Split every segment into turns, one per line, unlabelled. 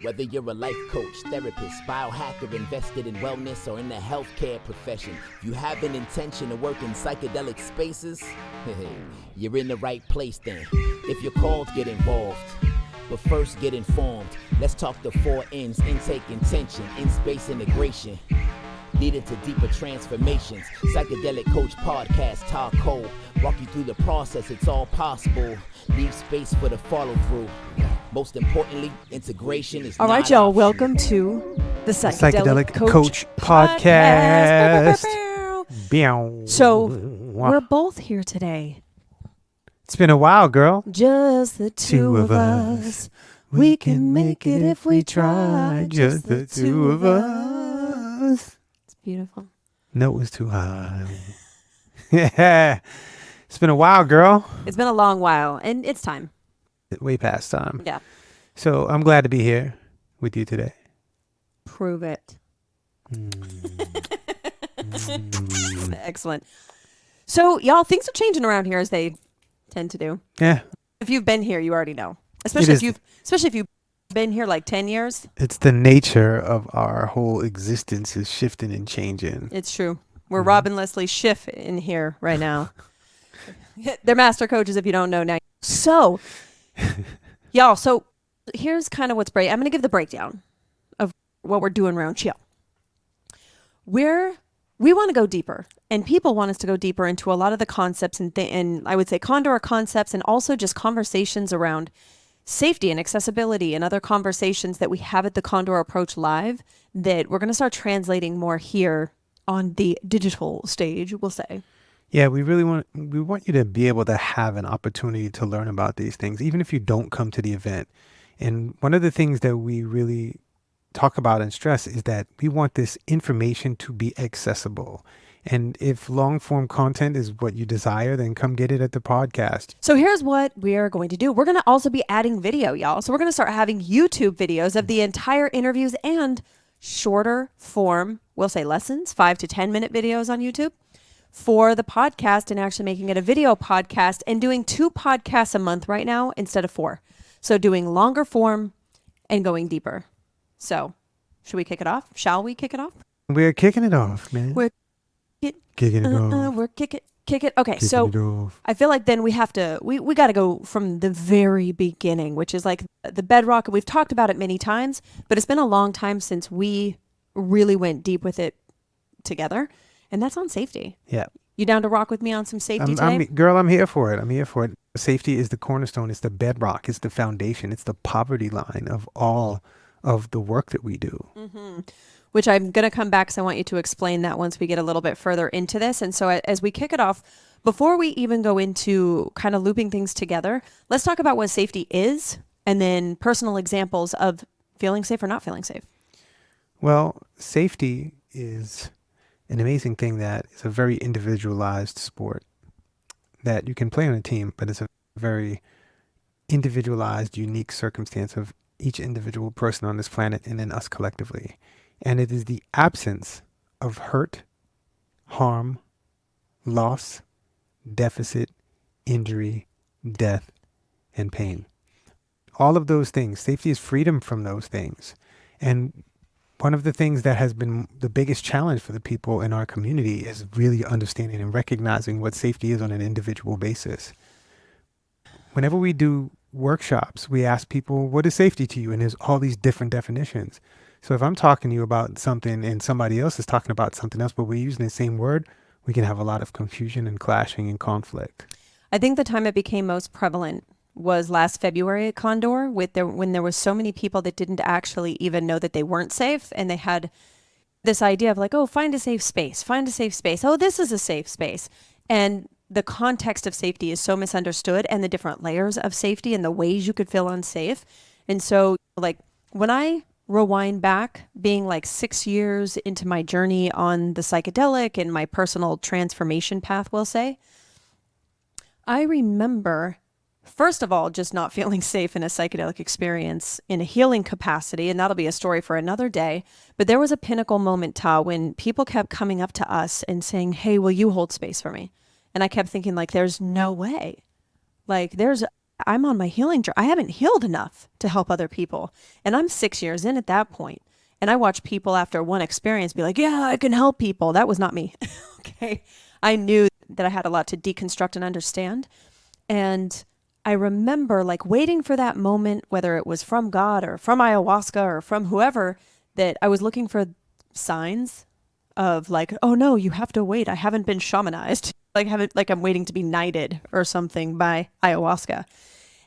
Whether you're a life coach, therapist, biohacker, invested in wellness, or in the healthcare profession, if you have an intention to work in psychedelic spaces, you're in the right place then. If you're called, get involved. But first, get informed. Let's talk the 4 N's: intake, intention, in-space integration, leading to deeper transformations. Psychedelic Coach Podcast, Tah, Kole. Walk you through the process, it's all possible. Leave space for the follow-through. Most importantly, integration is
all right, y'all. Welcome to the Psychedelic Coach Podcast. So, we're both here today.
It's been a while, girl.
Just the two of us. We can make it if we try.
Just the two of us.
It's beautiful.
No, it was too high. Yeah. It's been a while, girl.
It's been a long while, and it's time.
Way past time.
Yeah.
So I'm glad to be here with you today.
Prove it. Excellent. So, y'all, things are changing around here as they tend to do.
Yeah.
If you've been here, you already know. Especially if you've been here like 10 years.
It's the nature of our whole existence is shifting and changing.
It's true. We're Robin Leslie Schiff in here right now. They're master coaches if you don't know now. So, y'all, so here's kind of what's I'm going to give the breakdown of what we're doing around chill. We want to go deeper, and people want us to go deeper into a lot of the concepts and I would say Condor concepts, and also just conversations around safety and accessibility and other conversations that we have at the Condor Approach Live that we're going to start translating more here on the digital stage, we'll say.
Yeah, we want you to be able to have an opportunity to learn about these things, even if you don't come to the event. And one of the things that we really talk about and stress is that we want this information to be accessible. And if long form content is what you desire, then come get it at the podcast.
So here's what we are going to do. We're going to also be adding video, y'all. So we're going to start having YouTube videos of the entire interviews and shorter form, we'll say lessons, 5 to 10 minute videos on YouTube for the podcast, and actually making it a video podcast and doing 2 podcasts a month right now instead of 4. So doing longer form and going deeper. So should we kick it off? Shall we kick it off?
We're kicking it off, man.
We're
kicking it off.
We're kick it. Okay,
Kicking
so
it off.
I feel like then we have to, we got to go from the very beginning, which is like the bedrock. We've talked about it many times, but it's been a long time since we really went deep with it together. And that's on safety.
Yeah.
You down to rock with me on some safety today?
Girl, I'm here for it. Safety is the cornerstone. It's the bedrock. It's the foundation. It's the poverty line of all of the work that we do.
Mm-hmm. Which I'm going to come back because I want you to explain that once we get a little bit further into this. And so as we kick it off, before we even go into kind of looping things together, let's talk about what safety is and then personal examples of feeling safe or not feeling safe.
Well, safety is an amazing thing that is a very individualized sport that you can play on a team, but it's a very individualized, unique circumstance of each individual person on this planet and then us collectively. And it is the absence of hurt, harm, loss, deficit, injury, death, and pain. All of those things. Safety is freedom from those things. And one of the things that has been the biggest challenge for the people in our community is really understanding and recognizing what safety is on an individual basis. Whenever we do workshops, we ask people, what is safety to you? And there's all these different definitions. So if I'm talking to you about something and somebody else is talking about something else, but we're using the same word, we can have a lot of confusion and clashing and conflict.
I think the time it became most prevalent was last February at Condor when there was so many people that didn't actually even know that they weren't safe. And they had this idea of like, oh, find a safe space. Oh, this is a safe space. And the context of safety is so misunderstood, and the different layers of safety and the ways you could feel unsafe. And so like when I rewind back, being like 6 years into my journey on the psychedelic and my personal transformation path, we'll say, I remember, first of all, just not feeling safe in a psychedelic experience in a healing capacity, and that'll be a story for another day. But there was a pinnacle moment, Tah, when people kept coming up to us and saying, hey, will you hold space for me? And I kept thinking, like, there's no way. Like, there's I'm on my healing journey. I haven't healed enough to help other people. And I'm 6 years in at that point. And I watch people after one experience be like, yeah, I can help people. That was not me. Okay. I knew that I had a lot to deconstruct and understand. And I remember like waiting for that moment, whether it was from God or from ayahuasca or from whoever, that I was looking for signs of like, oh no, you have to wait. I haven't been shamanized. Like I'm waiting to be knighted or something by ayahuasca.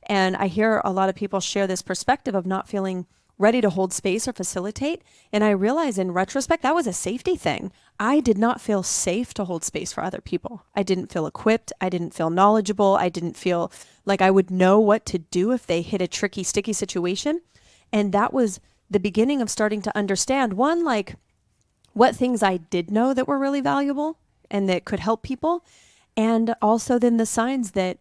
And I hear a lot of people share this perspective of not feeling ready to hold space or facilitate. And I realize in retrospect, that was a safety thing. I did not feel safe to hold space for other people. I didn't feel equipped. I didn't feel knowledgeable. I didn't feel like I would know what to do if they hit a tricky, sticky situation. And that was the beginning of starting to understand, one, like what things I did know that were really valuable and that could help people. And also then the signs that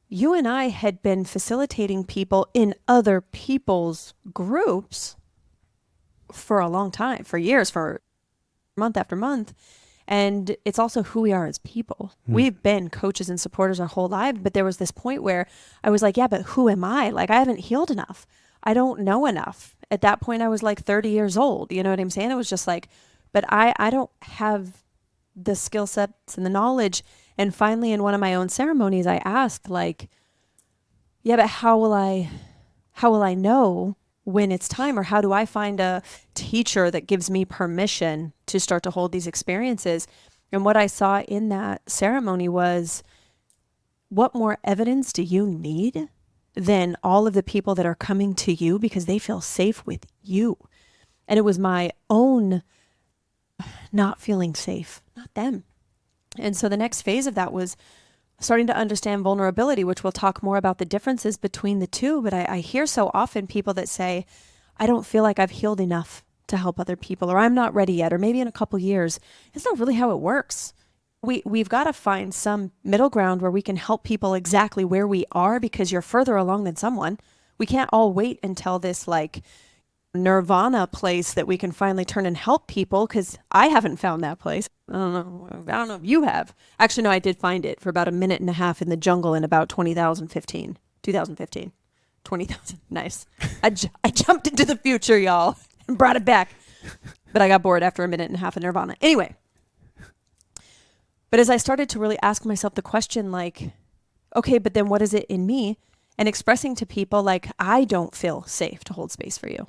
you and I had been facilitating people in other people's groups for a long time, for years, for month after month. And it's also who we are as people. We've been coaches and supporters our whole life, but there was this point where I was like, yeah, but who am I? Like, I haven't healed enough. I don't know enough. At that point, I was like 30 years old. You know what I'm saying? It was just like, but I don't have the skill sets and the knowledge. And finally, in one of my own ceremonies, I asked like, yeah, but how will I know when it's time? Or how do I find a teacher that gives me permission to start to hold these experiences? And what I saw in that ceremony was, what more evidence do you need than all of the people that are coming to you because they feel safe with you? And it was my own not feeling safe, not them. And so the next phase of that was starting to understand vulnerability, which we'll talk more about the differences between the two. But I hear so often people that say, I don't feel like I've healed enough to help other people, or I'm not ready yet, or maybe in a couple years. It's not really how it works. We've got to find some middle ground where we can help people exactly where we are, because you're further along than someone. We can't all wait until this like nirvana place that we can finally turn and help people, because I haven't found that place. I don't know if you have. Actually, no, I did find it for about a minute and a half in the jungle in about 2015. 20,000. Nice. I jumped into the future, y'all, and brought it back. But I got bored after a minute and a half of nirvana. Anyway. But as I started to really ask myself the question, like, okay, but then what is it in me? And expressing to people, like, I don't feel safe to hold space for you.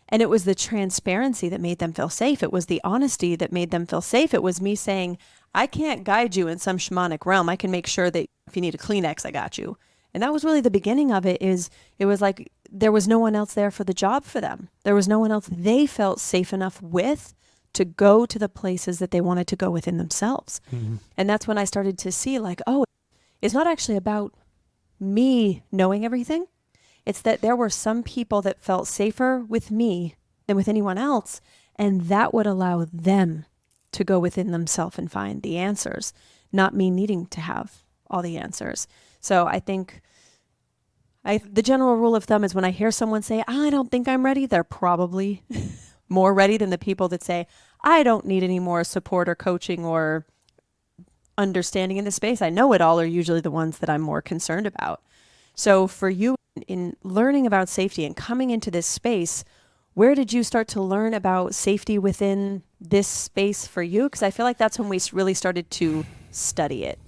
And it was the transparency that made them feel safe. It was the honesty that made them feel safe. It was me saying, I can't guide you in some shamanic realm. I can make sure that if you need a Kleenex, I got you. And that was really the beginning of it. It was like there was no one else there for the job for them. There was no one else they felt safe enough with to go to the places that they wanted to go within themselves. Mm-hmm. And that's when I started to see like, oh, it's not actually about me knowing everything. It's that there were some people that felt safer with me than with anyone else. And that would allow them to go within themselves and find the answers, not me needing to have all the answers. So I think the general rule of thumb is when I hear someone say, I don't think I'm ready, they're probably more ready than the people that say, I don't need any more support or coaching or understanding in the space. I know it all are usually the ones that I'm more concerned about. So for you in learning about safety and coming into this space, where did you start to learn about safety within this space for you? Because I feel like that's when we really started to study it.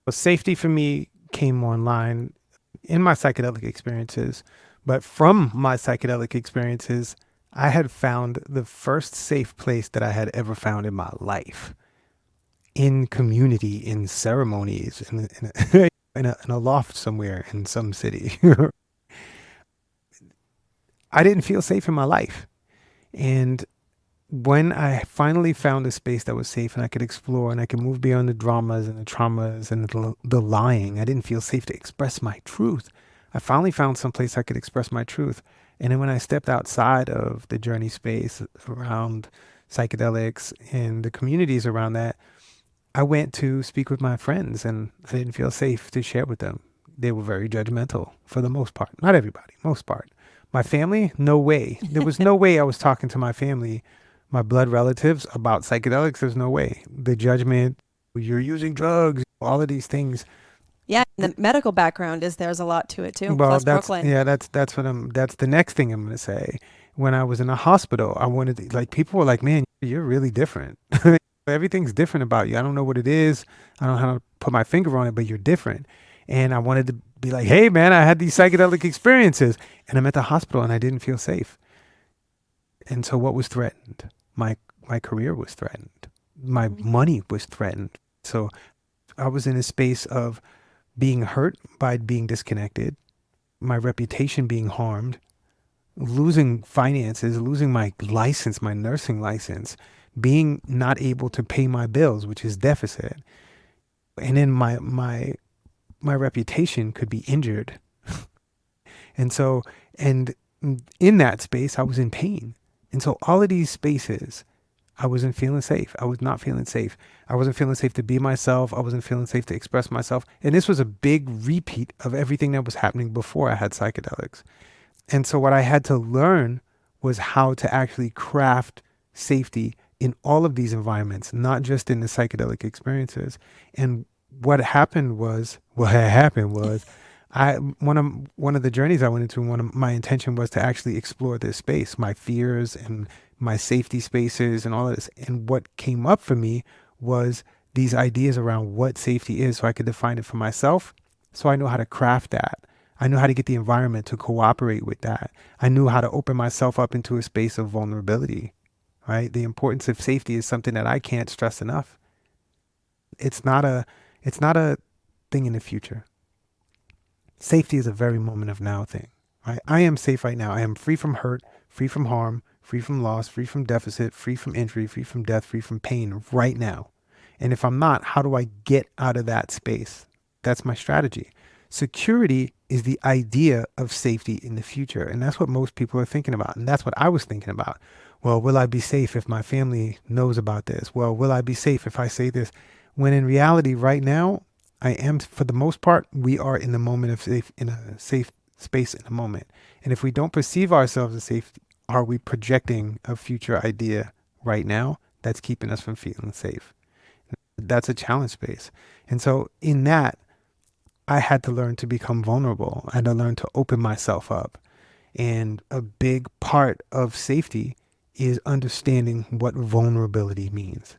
Well, safety for me came online in my psychedelic experiences, but from my psychedelic experiences, I had found the first safe place that I had ever found in my life, in community, in ceremonies, in a loft somewhere in some city. I didn't feel safe in my life. And when I finally found a space that was safe and I could explore and I could move beyond the dramas and the traumas and the lying, I didn't feel safe to express my truth. I finally found some place I could express my truth. And then when I stepped outside of the journey space around psychedelics and the communities around that, I went to speak with my friends and I didn't feel safe to share with them. They were very judgmental for the most part. Not everybody, most part. My family, no way. There was no way I was talking to my family, my blood relatives, about psychedelics. There's no way. The judgment, you're using drugs, all of these things.
Yeah, The medical background is there's a lot to it too.
Well,
Plus
that's
Brooklyn.
yeah, that's the next thing I'm gonna say. When I was in a hospital, I wanted to, like, people were like, "Man, you're really different. Everything's different about you. I don't know what it is. I don't know how to put my finger on it, but you're different." And I wanted to be like, "Hey, man, I had these psychedelic experiences," and I'm at the hospital and I didn't feel safe. And so, what was threatened? My career was threatened. My money was threatened. So, I was in a space of being hurt by being disconnected, my reputation being harmed, losing finances, losing my license, my nursing license, being not able to pay my bills, which is deficit. And then my reputation could be injured. And so, and in that space, I was in pain. And so all of these spaces, I wasn't feeling safe. I was not feeling safe. I wasn't feeling safe to be myself. I wasn't feeling safe to express myself. And this was a big repeat of everything that was happening before I had psychedelics. And so what I had to learn was how to actually craft safety in all of these environments, not just in the psychedelic experiences. And what had happened was, one of the journeys I went into, one of my intention was to actually explore this space, my fears and my safety spaces and all of this. And what came up for me was these ideas around what safety is, so I could define it for myself. So I know how to craft that. I knew how to get the environment to cooperate with that. I knew how to open myself up into a space of vulnerability, right? The importance of safety is something that I can't stress enough. It's not a thing in the future. Safety is a very moment of now thing, right? I am safe right now. I am free from hurt, free from harm, free from loss, free from deficit, free from injury, free from death, free from pain right now. And if I'm not, how do I get out of that space? That's my strategy. Security is the idea of safety in the future. And that's what most people are thinking about. And that's what I was thinking about. Well, will I be safe if my family knows about this? Well, will I be safe if I say this? When in reality, right now, I am, for the most part, we are in the moment of safe, in a safe space in a moment. And if we don't perceive ourselves as safe, are we projecting a future idea right now that's keeping us from feeling safe? That's a challenge space. And so in that, I had to learn to become vulnerable. I had to learn to open myself up. And a big part of safety is understanding what vulnerability means.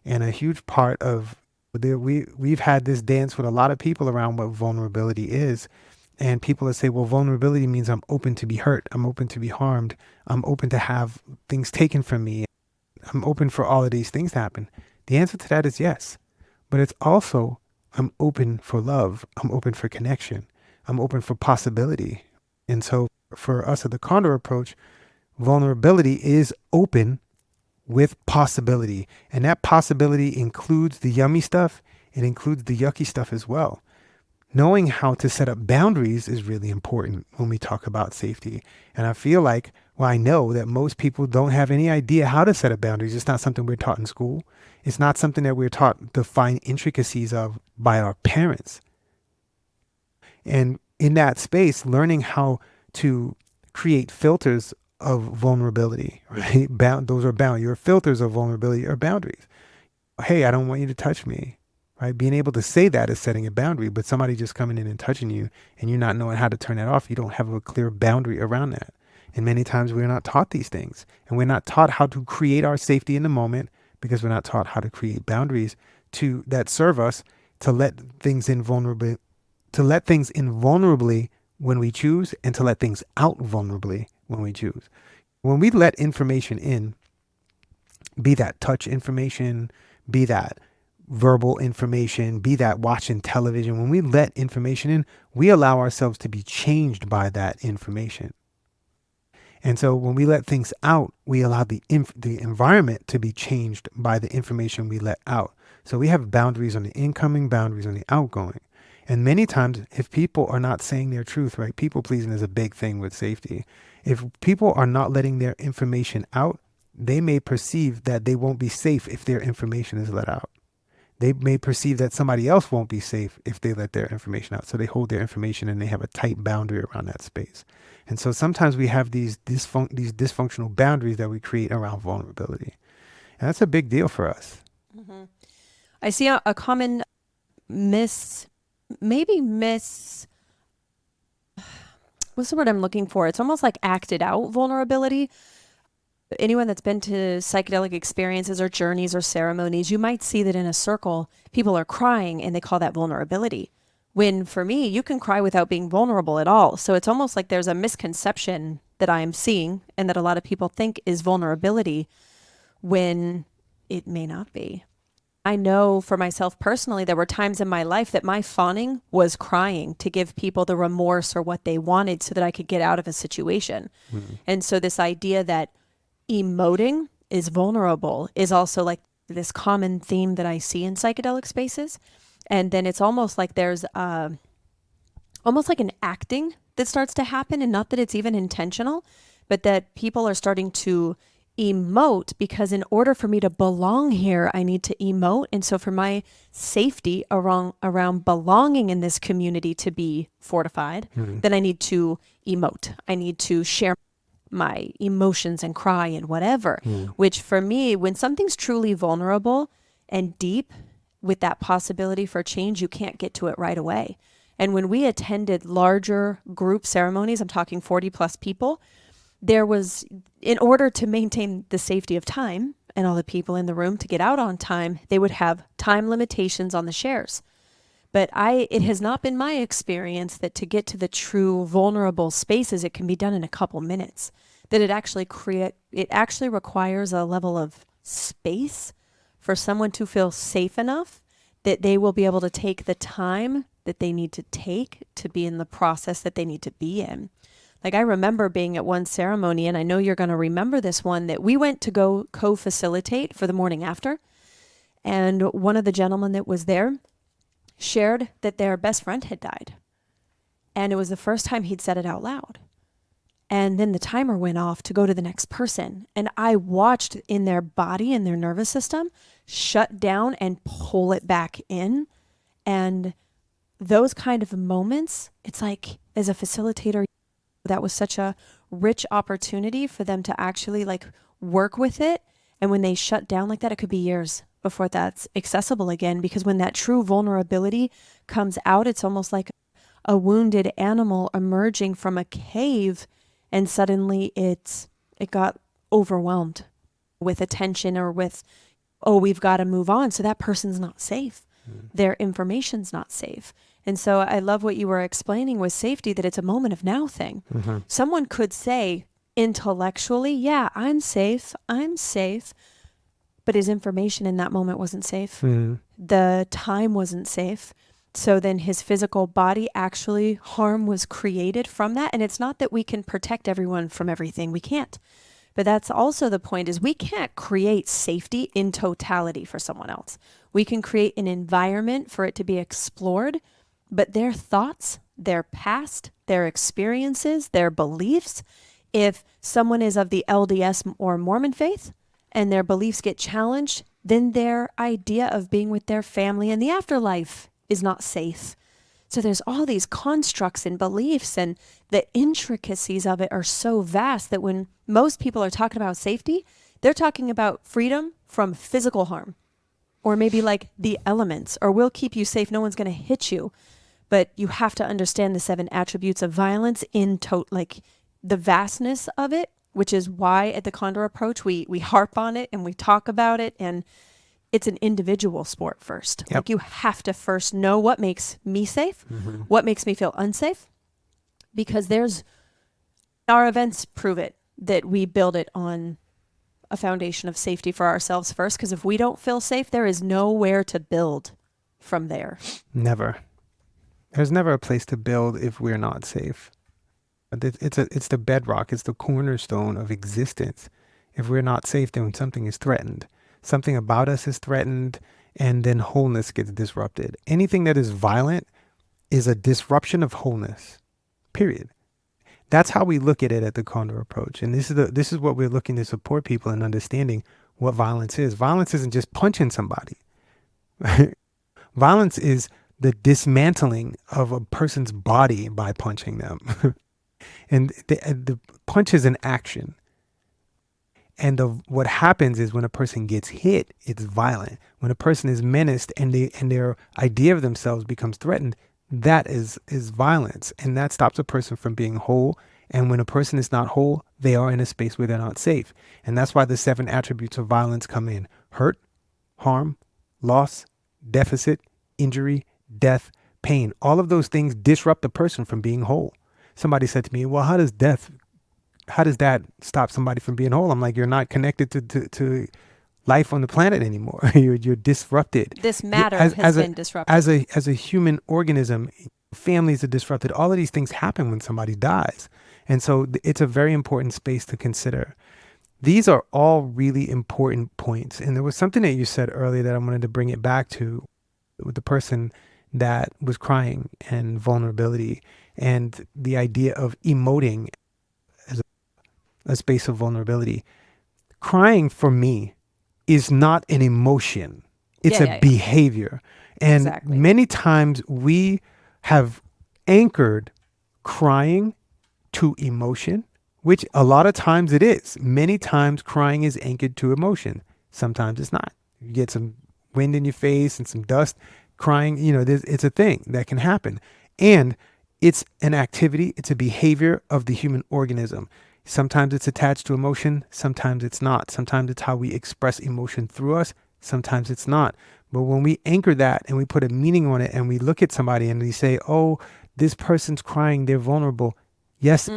And a huge part of we've had this dance with a lot of people around what vulnerability is. And people that say, well, vulnerability means I'm open to be hurt. I'm open to be harmed. I'm open to have things taken from me. I'm open for all of these things to happen. The answer to that is yes. But it's also, I'm open for love. I'm open for connection. I'm open for possibility. And so for us at the Condor approach, vulnerability is open with possibility. And that possibility includes the yummy stuff. It includes the yucky stuff as well. Knowing how to set up boundaries is really important when we talk about safety. And I feel like, well, I know that most people don't have any idea how to set up boundaries. It's not something we're taught in school. It's not something that we're taught the fine intricacies of by our parents. And in that space, learning how to create filters of vulnerability, right? Those are bound. Your filters of vulnerability are boundaries. Hey, I don't want you to touch me. Right? Being able to say that is setting a boundary, but somebody just coming in and touching you and you're not knowing how to turn that off, you don't have a clear boundary around that. And many times we're not taught these things, and we're not taught how to create our safety in the moment because we're not taught how to create boundaries that serve us to let things in vulnerably when we choose, and to let things out vulnerably when we choose. When we let information in, be that touch information, be that verbal information, be that watching television, when we let information in, we allow ourselves to be changed by that information. And so when we let things out, we allow the environment to be changed by the information we let out. So we have boundaries on the incoming, boundaries on the outgoing. And many times, if people are not saying their truth, right? People pleasing is a big thing with safety. If people are not letting their information out, they may perceive that they won't be safe if their information is let out. They may perceive that somebody else won't be safe if they let their information out. So they hold their information and they have a tight boundary around that space. And so sometimes we have these dysfunctional boundaries that we create around vulnerability. And that's a big deal for us.
Mm-hmm. I see a common maybe what's the word I'm looking for? It's almost like acted out vulnerability. Anyone that's been to psychedelic experiences or journeys or ceremonies, you might see that in a circle, people are crying and they call that vulnerability. When for me, you can cry without being vulnerable at all. So it's almost like there's a misconception that I am seeing and that a lot of people think is vulnerability when it may not be. I know for myself personally, there were times in my life that my fawning was crying to give people the remorse or what they wanted so that I could get out of a situation. And so this idea that emoting is vulnerable is also like this common theme that I see in psychedelic spaces. And then it's almost like there's almost like an acting that starts to happen, and not that it's even intentional, but that people are starting to emote because in order for me to belong here, I need to emote. And so for my safety around belonging in this community to be fortified, then I need to emote. I need to share my emotions and cry and whatever, which for me, when something's truly vulnerable and deep with that possibility for change, you can't get to it right away. And when we attended larger group ceremonies, I'm talking 40 plus people, there was, in order to maintain the safety of time and all the people in the room to get out on time, they would have time limitations on the shares. But it has not been my experience that to get to the true vulnerable spaces, it can be done in a couple minutes. That it actually requires a level of space for someone to feel safe enough that they will be able to take the time that they need to take to be in the process that they need to be in. Like I remember being at one ceremony, and I know you're going to remember this one, that we went to go co-facilitate for the morning after. And one of the gentlemen that was there shared that their best friend had died. And it was the first time he'd said it out loud. And then the timer went off to go to the next person. And I watched in their body and their nervous system shut down and pull it back in. And those kind of moments, it's like as a facilitator, that was such a rich opportunity for them to actually like work with it. And when they shut down like that, it could be years before that's accessible again. Because when that true vulnerability comes out, it's almost like a wounded animal emerging from a cave, and suddenly it got overwhelmed with attention or with, oh, we've got to move on. So that person's not safe. Their information's not safe. And so I love what you were explaining with safety, that it's a moment of now thing. Someone could say intellectually, yeah, I'm safe, but his information in that moment wasn't safe. The time wasn't safe. So then his physical body, actually harm was created from that. And it's not that we can protect everyone from everything. We can't. But that's also the point, is we can't create safety in totality for someone else. We can create an environment for it to be explored, but their thoughts, their past, their experiences, their beliefs, if someone is of the LDS or Mormon faith and their beliefs get challenged, then their idea of being with their family in the afterlife is not safe. So there's all these constructs and beliefs, and the intricacies of it are so vast that when most people are talking about safety, they're talking about freedom from physical harm, or maybe like the elements, or we'll keep you safe, no one's going to hit you. But you have to understand the 7 attributes of violence in like the vastness of it, which is why at the Condor approach, we harp on it and we talk about it. And it's an individual sport first. Like you have to first know what makes me safe, what makes me feel unsafe, because our events prove it, that we build it on a foundation of safety for ourselves first. Because if we don't feel safe, there is nowhere to build from there.
Never. There's never a place to build if we're not safe. It's the bedrock. It's the cornerstone of existence. If we're not safe, then something is threatened. Something about us is threatened, and then wholeness gets disrupted. Anything that is violent is a disruption of wholeness, period. That's how we look at it at the Condor approach. And this is what we're looking to support people in understanding what violence is. Violence isn't just punching somebody. Violence is the dismantling of a person's body by punching them. And the punch is an action. And what happens is when a person gets hit, it's violent. When a person is menaced and their idea of themselves becomes threatened, that is violence, and that stops a person from being whole. And when a person is not whole, they are in a space where they're not safe. And that's why the 7 attributes of violence come in: hurt, harm, loss, deficit, injury, death, pain. All of those things disrupt a person from being whole. Somebody said to me, well, how does that stop somebody from being whole? I'm like, you're not connected to life on the planet anymore. You're disrupted.
This matter has been disrupted.
As a human organism, families are disrupted. All of these things happen when somebody dies. And so it's a very important space to consider. These are all really important points. And there was something that you said earlier that I wanted to bring it back to, with the person that was crying and vulnerability, and the idea of emoting as a space of vulnerability. Crying for me is not an emotion. It's a behavior. And
exactly.
Many times we have anchored crying to emotion, which a lot of times it is. Many times crying is anchored to emotion. Sometimes it's not. You get some wind in your face and some dust, crying, it's a thing that can happen. And it's an activity, it's a behavior of the human organism. Sometimes it's attached to emotion, sometimes it's not. Sometimes it's how we express emotion through us, sometimes it's not. But when we anchor that and we put a meaning on it and we look at somebody and we say, oh, this person's crying, they're vulnerable. Yes,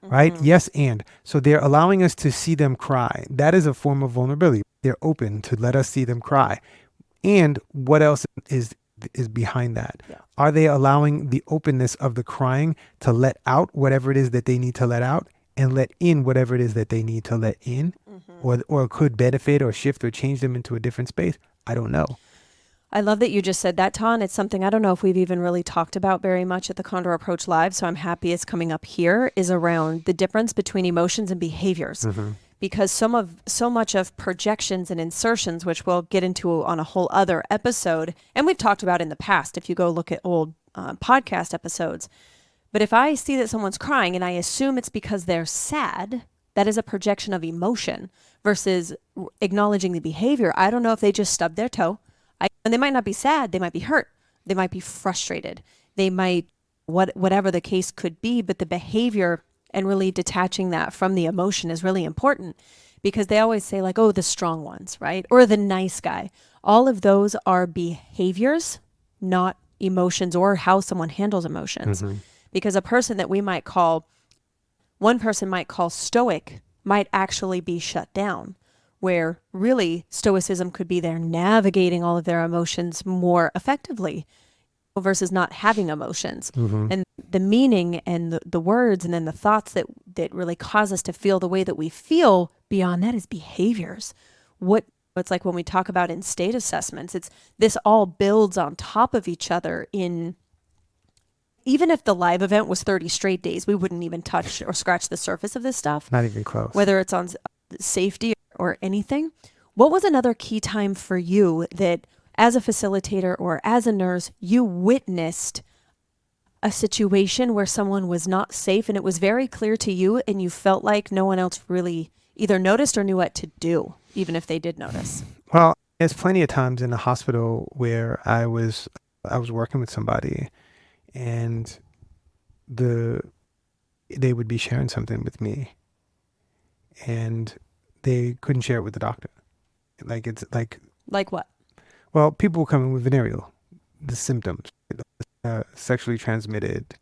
right? Yes, and. So they're allowing us to see them cry. That is a form of vulnerability. They're open to let us see them cry. And what else is behind that?
Yeah.
Are they allowing the openness of the crying to let out whatever it is that they need to let out, and let in whatever it is that they need to let in, or could benefit or shift or change them into a different space? I don't know.
I love that you just said that, Tah, and it's something I don't know if we've even really talked about very much at the Condor Approach Live, so I'm happy it's coming up here, is around the difference between emotions and behaviors. Because so much of projections and insertions, which we'll get into on a whole other episode, and we've talked about in the past if you go look at old podcast episodes. But if I see that someone's crying and I assume it's because they're sad, that is a projection of emotion versus acknowledging the behavior. I don't know if they just stubbed their toe. And they might not be sad, they might be hurt, they might be frustrated, they might, whatever the case could be, but the behavior and really detaching that from the emotion is really important, because they always say like, oh, the strong ones, right? Or the nice guy. All of those are behaviors, not emotions or how someone handles emotions. Because a person that one person might call stoic might actually be shut down, where really stoicism could be there navigating all of their emotions more effectively versus not having emotions. And the meaning and the words and then the thoughts that really cause us to feel the way that we feel beyond that is behaviors. It's like when we talk about in state assessments, this all builds on top of each other. Even if the live event was 30 straight days, we wouldn't even touch or scratch the surface of this stuff.
Not even close.
Whether it's on safety or anything. What was another key time for you that as a facilitator or as a nurse, you witnessed a situation where someone was not safe and it was very clear to you and you felt like no one else really either noticed or knew what to do, even if they did notice?
Well, there's plenty of times in the hospital where I was working with somebody and they would be sharing something with me and they couldn't share it with the doctor.
Like what?
Well, people come in with venereal, the symptoms, sexually transmitted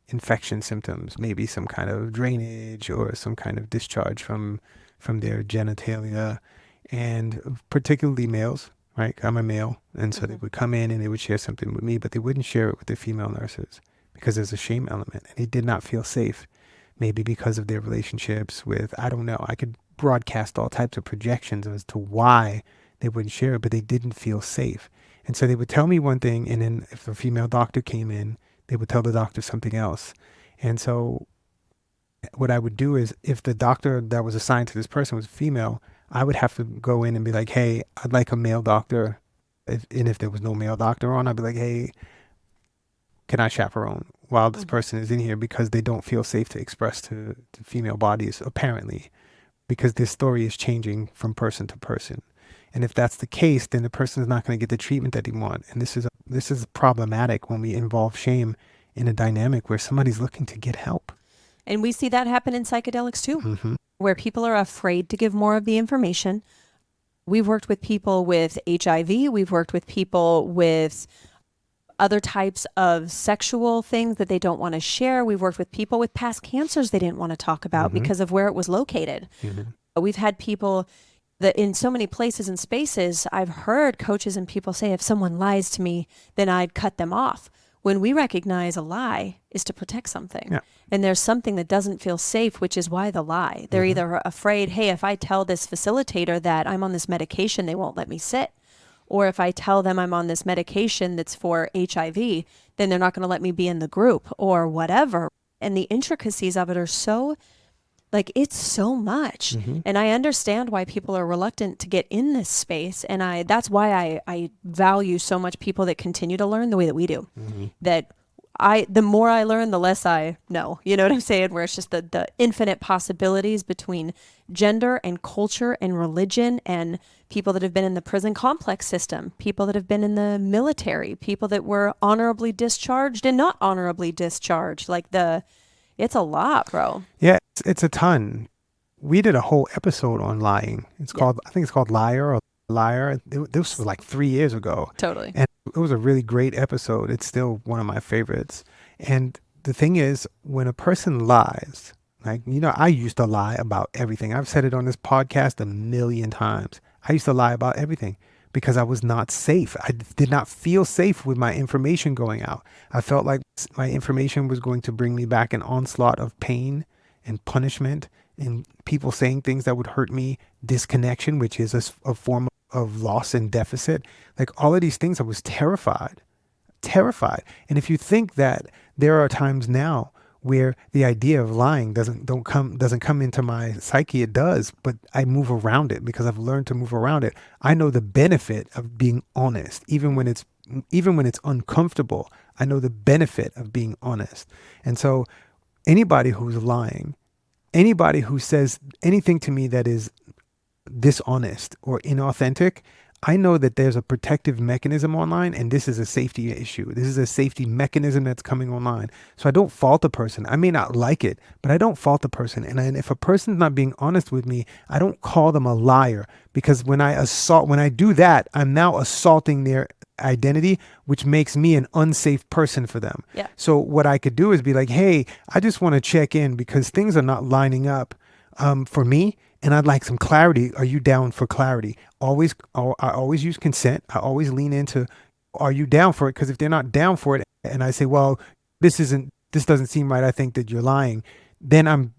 infection symptoms, maybe some kind of drainage or some kind of discharge from their genitalia, and particularly males, right? I'm a male, and so they would come in and they would share something with me, but they wouldn't share it with the female nurses because there's a shame element, and they did not feel safe, maybe because of their relationships with, I don't know, I could broadcast all types of projections as to why they wouldn't share it, but they didn't feel safe. And so they would tell me one thing, and then if a female doctor came in, they would tell the doctor something else. And so what I would do is, if the doctor that was assigned to this person was female, I would have to go in and be like, hey, I'd like a male doctor. And if there was no male doctor on, I'd be like, hey, can I chaperone while this person is in here, because they don't feel safe to express to female bodies, apparently, because this story is changing from person to person. And if that's the case, then the person is not going to get the treatment that they want. And this is This is problematic when we involve shame in a dynamic where somebody's looking to get help.
And we see that happen in psychedelics too,
Mm-hmm.
where people are afraid to give more of the information. We've worked with people with HIV. We've worked with people with other types of sexual things that they don't want to share. We've worked with people with past cancers they didn't want to talk about because of where it was located. We've had people that in so many places and spaces, I've heard coaches and people say, if someone lies to me, then I'd cut them off. When we recognize a lie is to protect something.
Yeah.
And there's something that doesn't feel safe, which is why the lie. They're either afraid, hey, if I tell this facilitator that I'm on this medication, they won't let me sit. Or if I tell them I'm on this medication that's for HIV, then they're not going to let me be in the group or whatever. And the intricacies of it are so, like, it's so much. And I understand why people are reluctant to get in this space. And that's why I value so much people that continue to learn the way that we do. That the more I learn, the less I know. You know what I'm saying? Where it's just the infinite possibilities between gender and culture and religion and people that have been in the prison complex system, people that have been in the military, people that were honorably discharged and not honorably discharged. Like it's a lot, bro.
Yeah, it's a ton. We did a whole episode on lying. It's called, I think it's called Liar or Liar. This was like 3 years ago.
Totally.
And it was a really great episode. It's still one of my favorites. And the thing is, when a person lies, like, I used to lie about everything. I've said it on this podcast 1,000,000 times. I used to lie about everything because I was not safe. I did not feel safe with my information going out. I felt like my information was going to bring me back an onslaught of pain and punishment and people saying things that would hurt me, disconnection, which is a form of loss and deficit. Like all of these things, I was terrified. And if you think that there are times now where the idea of lying doesn't come into my psyche, it does, but I move around it because I've learned to move around it. I know the benefit of being honest, even when it's uncomfortable. I know the benefit of being honest. And so anybody who's lying, anybody who says anything to me that is dishonest or inauthentic, I know that there's a protective mechanism online, and this is a safety issue. This is a safety mechanism that's coming online. So I don't fault the person. I may not like it, but I don't fault the person. And if a person's not being honest with me, I don't call them a liar, because when I do that, I'm now assaulting their identity, which makes me an unsafe person for them.
Yeah.
So what I could do is be like, hey, I just want to check in because things are not lining up for me. And I'd like some clarity. Are you down for clarity? I always use consent. I always lean into, are you down for it? Because if they're not down for it, and I say, well, this doesn't seem right, I think that you're lying, then I'm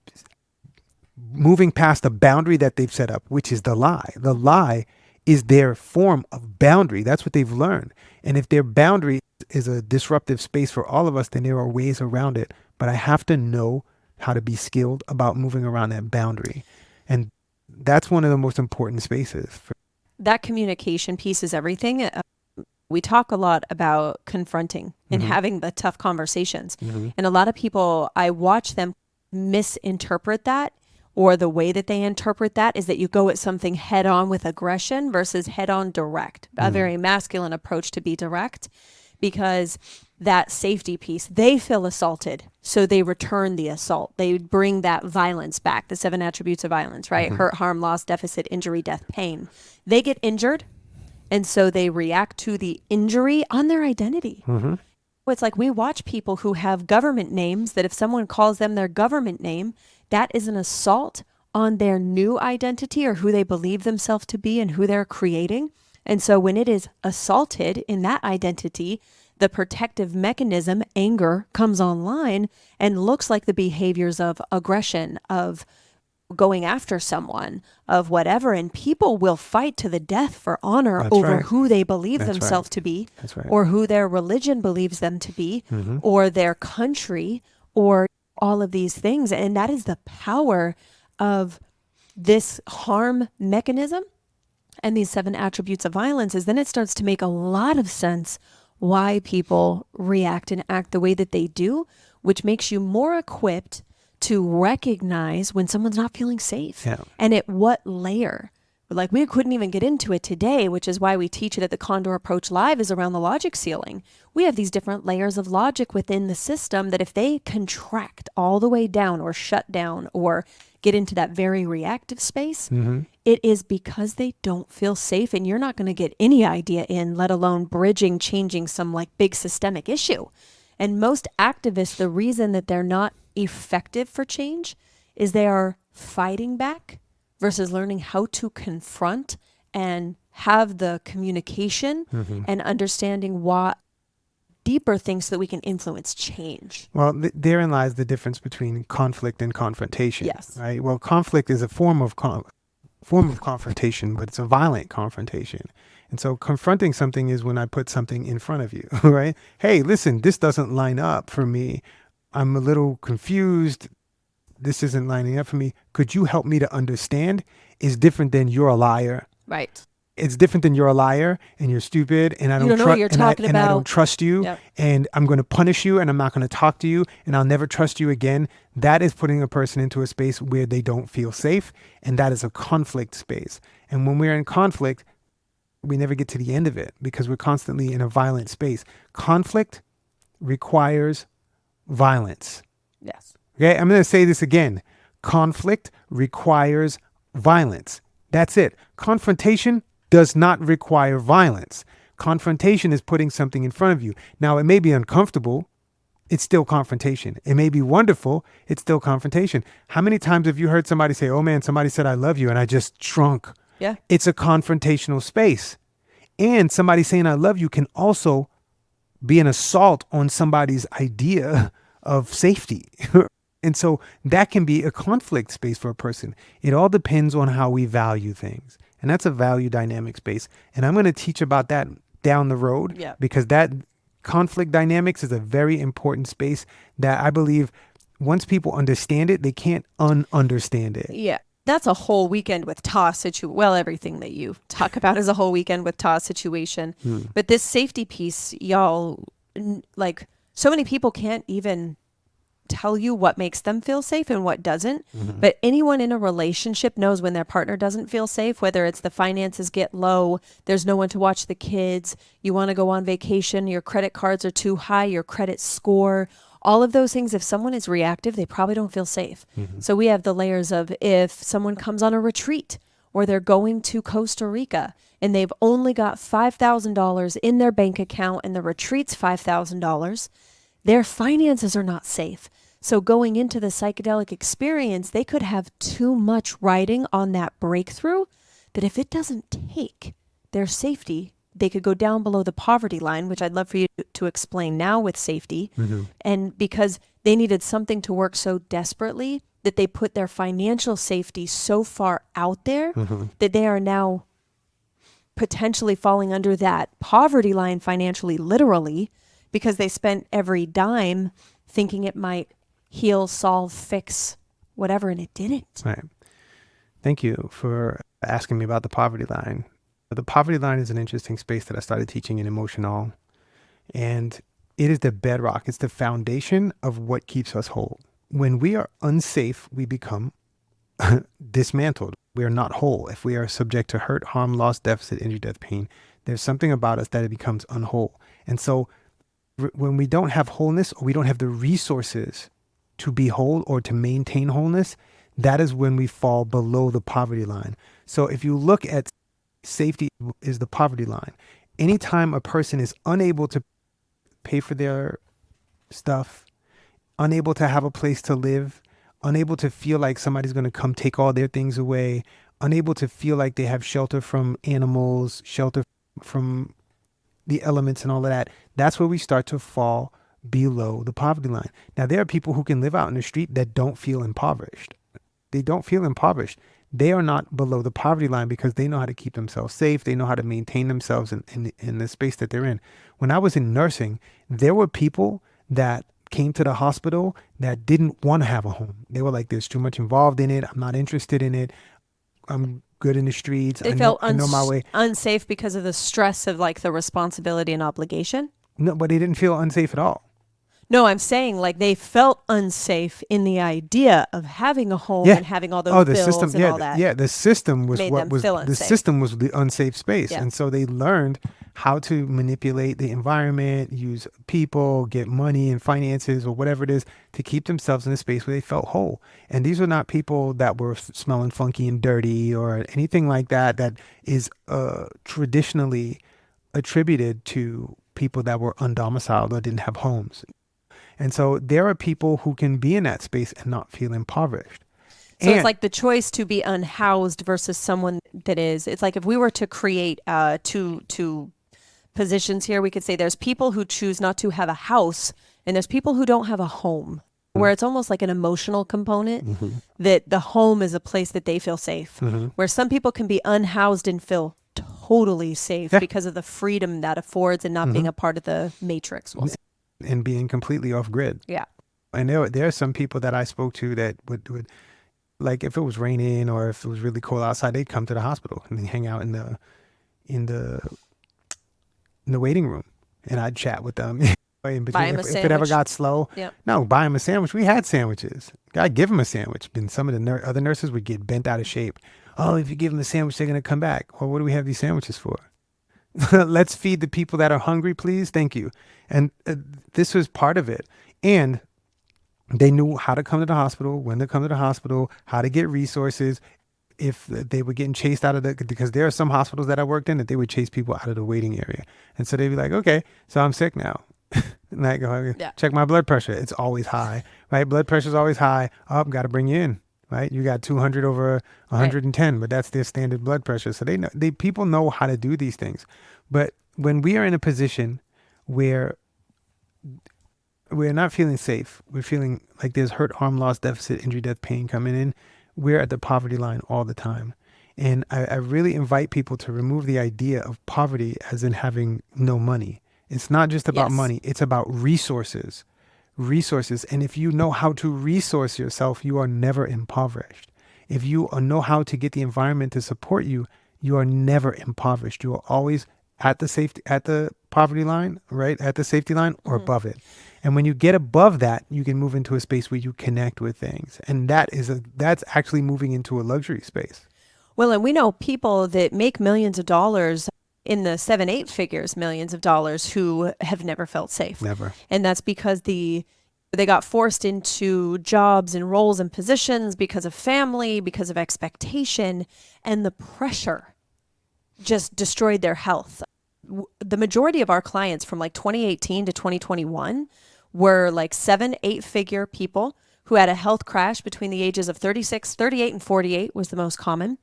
moving past the boundary that they've set up, which is the lie. The lie is their form of boundary. That's what they've learned. And if their boundary is a disruptive space for all of us, then there are ways around it. But I have to know how to be skilled about moving around that boundary. And that's one of the most important spaces.
That communication piece is everything. We talk a lot about confronting and having the tough conversations. And a lot of people, I watch them misinterpret that, or the way that they interpret that is that you go at something head on with aggression versus head on direct, a very masculine approach to be direct, because that safety piece, they feel assaulted, so they return the assault. They bring that violence back, the 7 attributes of violence, right? Hurt, harm, loss, deficit, injury, death, pain. They get injured, and so they react to the injury on their identity. It's like we watch people who have government names that if someone calls them their government name, that is an assault on their new identity or who they believe themselves to be and who they're creating. And so when it is assaulted in that identity, the protective mechanism, anger, comes online and looks like the behaviors of aggression, of going after someone, of whatever. And people will fight to the death for honor over who they believe themselves to be, or who their religion believes them to be, or their country, or all of these things. And that is the power of this harm mechanism and these 7 attributes of violence. Is then it starts to make a lot of sense why people react and act the way that they do, which makes you more equipped to recognize when someone's not feeling safe. And at what layer, Like, we couldn't even get into it today, which is why we teach it at the Condor Approach Live, is around the logic ceiling. We have these different layers of logic within the system that if they contract all the way down or shut down or get into that very reactive space, it is because they don't feel safe, and you're not going to get any idea in, let alone bridging, changing some like big systemic issue. And most activists, the reason that they're not effective for change is they are fighting back versus learning how to confront and have the communication and understanding what deeper things so that we can influence change.
Well, therein lies the difference between conflict and confrontation.
Yes.
Right. Well, conflict is a form of confrontation, but it's a violent confrontation. And so confronting something is when I put something in front of you, right? Hey, listen, this doesn't line up for me. I'm a little confused. This isn't lining up for me. Could you help me to understand? Is different than you're a liar.
Right.
It's different than you're a liar and you're stupid and I don't
know what you're talking
and I
about.
don't trust you.
Yep.
And I'm going to punish you and I'm not going to talk to you and I'll never trust you again. That is putting a person into a space where they don't feel safe, and that is a conflict space. And when we're in conflict, we never get to the end of it because we're constantly in a violent space. Conflict requires violence.
Yes.
Okay, I'm going to say this again. Conflict requires violence. That's it. Confrontation does not require violence. Confrontation is putting something in front of you. Now, it may be uncomfortable. It's still confrontation. It may be wonderful. It's still confrontation. How many times have you heard somebody say, oh man, somebody said I love you and I just shrunk?
Yeah.
It's a confrontational space. And somebody saying I love you can also be an assault on somebody's idea of safety. And so that can be a conflict space for a person. It all depends on how we value things. And that's a value dynamic space. And I'm going to teach about that down the road because that conflict dynamics is a very important space that I believe once people understand it, they can't un-understand it.
Yeah. That's a whole weekend with Tah well, everything that you talk about is a whole weekend with Tah situation. But this safety piece, y'all, like so many people can't even tell you what makes them feel safe and what doesn't. But anyone in a relationship knows when their partner doesn't feel safe, whether it's the finances get low, there's no one to watch the kids, you want to go on vacation, your credit cards are too high, your credit score, all of those things. If someone is reactive, they probably don't feel safe. So we have the layers of if someone comes on a retreat or they're going to Costa Rica and they've only got $5,000 in their bank account and the retreat's $5,000, their finances are not safe. So going into the psychedelic experience, they could have too much riding on that breakthrough that if it doesn't take their safety, they could go down below the poverty line, which I'd love for you to explain now with safety. And because they needed something to work so desperately that they put their financial safety so far out there that they are now potentially falling under that poverty line financially, literally, because they spent every dime thinking it might heal, solve, fix, whatever, and it didn't.
Right. Thank you for asking me about the poverty line. The poverty line is an interesting space that I started teaching in Emotional, and it is the bedrock. It's the foundation of what keeps us whole. When we are unsafe, we become dismantled. We are not whole. If we are subject to hurt, harm, loss, deficit, injury, death, pain, there's something about us that it becomes unwhole. And so when we don't have wholeness, or we don't have the resources to be whole or to maintain wholeness, that is when we fall below the poverty line. So if you look at safety is the poverty line. Anytime a person is unable to pay for their stuff, unable to have a place to live, unable to feel like somebody's going to come take all their things away, unable to feel like they have shelter from animals, shelter from the elements and all of that, that's where we start to fall below the poverty line. Now, there are people who can live out in the street that don't feel impoverished. They don't feel impoverished. They are not below the poverty line because they know how to keep themselves safe. They know how to maintain themselves in the space that they're in. When I was in nursing, there were people that came to the hospital that didn't want to have a home. They were like, there's too much involved in it. I'm not interested in it. I'm good in the streets.
They felt I know my way. Unsafe because of the stress of like the responsibility and obligation.
No, but they didn't feel unsafe at all.
No, I'm saying like they felt unsafe in the idea of having a home and having all those
the
bills
system,
and all that.
Yeah, the system was
made
what
them
was
feel
the
unsafe.
system was the unsafe space,
Yeah.
and so they learned how to manipulate the environment, use people, get money and finances or whatever it is to keep themselves in a space where they felt whole. And these were not people that were smelling funky and dirty or anything like that. That is traditionally attributed to people that were undomiciled or didn't have homes. And so there are people who can be in that space and not feel impoverished.
So it's like the choice to be unhoused versus someone that is, it's like if we were to create two positions here, we could say there's people who choose not to have a house and there's people who don't have a home, where it's almost like an emotional component that the home is a place that they feel safe, where some people can be unhoused and feel totally safe because of the freedom that affords and not being a part of the matrix. We'll say.
And being completely off grid.
Yeah.
And there are some people that I spoke to that would like if it was raining or if it was really cold outside, they'd come to the hospital and they'd hang out in the waiting room, and I'd chat with them. In between, if it ever got slow, no, buy them a sandwich. We had sandwiches. I'd give them a sandwich. And some of the other nurses would get bent out of shape. Oh, if you give them a sandwich, they're going to come back. Well, what do we have these sandwiches for? Let's feed the people that are hungry, please. Thank you. And this was part of it. And they knew how to come to the hospital, when to come to the hospital, how to get resources. If they were getting chased out of because there are some hospitals that I worked in that they would chase people out of the waiting area. And so they'd be like, okay, so I'm sick now. And I go, check my blood pressure. It's always high, right? Blood pressure's always high. Oh, got to bring you in, right? You got 200 over 110, but that's their standard blood pressure. So people know how to do these things. But when we are in a position where we're not feeling safe, we're feeling like there's hurt, harm, loss, deficit, injury, death, pain coming in, we're at the poverty line all the time. And I really invite people to remove the idea of poverty as in having no money. It's not just about money. It's about resources. And if you know how to resource yourself, you are never impoverished. If you know how to get the environment to support you, you are never impoverished. You are always at the poverty line, right? At the safety line or above it. And when you get above that, you can move into a space where you connect with things. And that's actually moving into a luxury space.
Well, and we know people that make millions of dollars in the 7-8 figures, millions of dollars, who have never felt safe.
Never.
And that's because they got forced into jobs and roles and positions because of family, because of expectation, and the pressure just destroyed their health. The majority of our clients from like 2018 to 2021 were like 7-8 figure people who had a health crash between the ages of 36, 38, and 48 was the most common.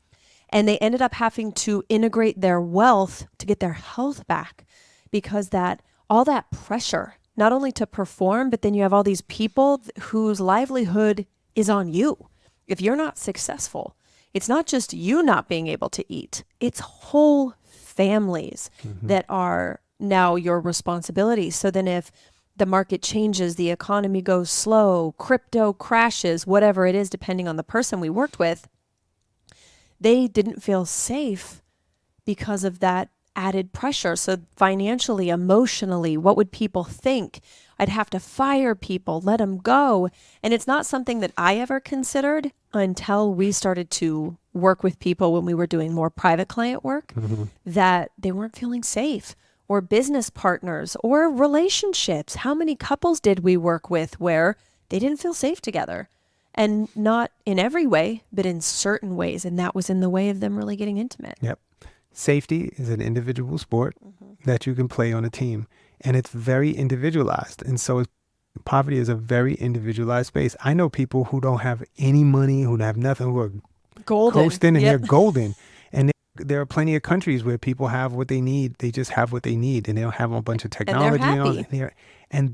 And they ended up having to integrate their wealth to get their health back because all that pressure, not only to perform, but then you have all these people whose livelihood is on you. If you're not successful, it's not just you not being able to eat, it's whole families that are now your responsibility. So then if the market changes, the economy goes slow, crypto crashes, whatever it is, depending on the person we worked with, they didn't feel safe because of that added pressure. So financially, emotionally, what would people think? I'd have to fire people, let them go. And it's not something that I ever considered until we started to work with people when we were doing more private client work, that they weren't feeling safe, or business partners or relationships. How many couples did we work with where they didn't feel safe together? And not in every way, but in certain ways. And that was in the way of them really getting intimate.
Yep. Safety is an individual sport that you can play on a team. And it's very individualized. And so poverty is a very individualized space. I know people who don't have any money, who have nothing, who are coasting and they're golden. And there are plenty of countries where people have what they need. They just have what they need. And they don't have a bunch of technology.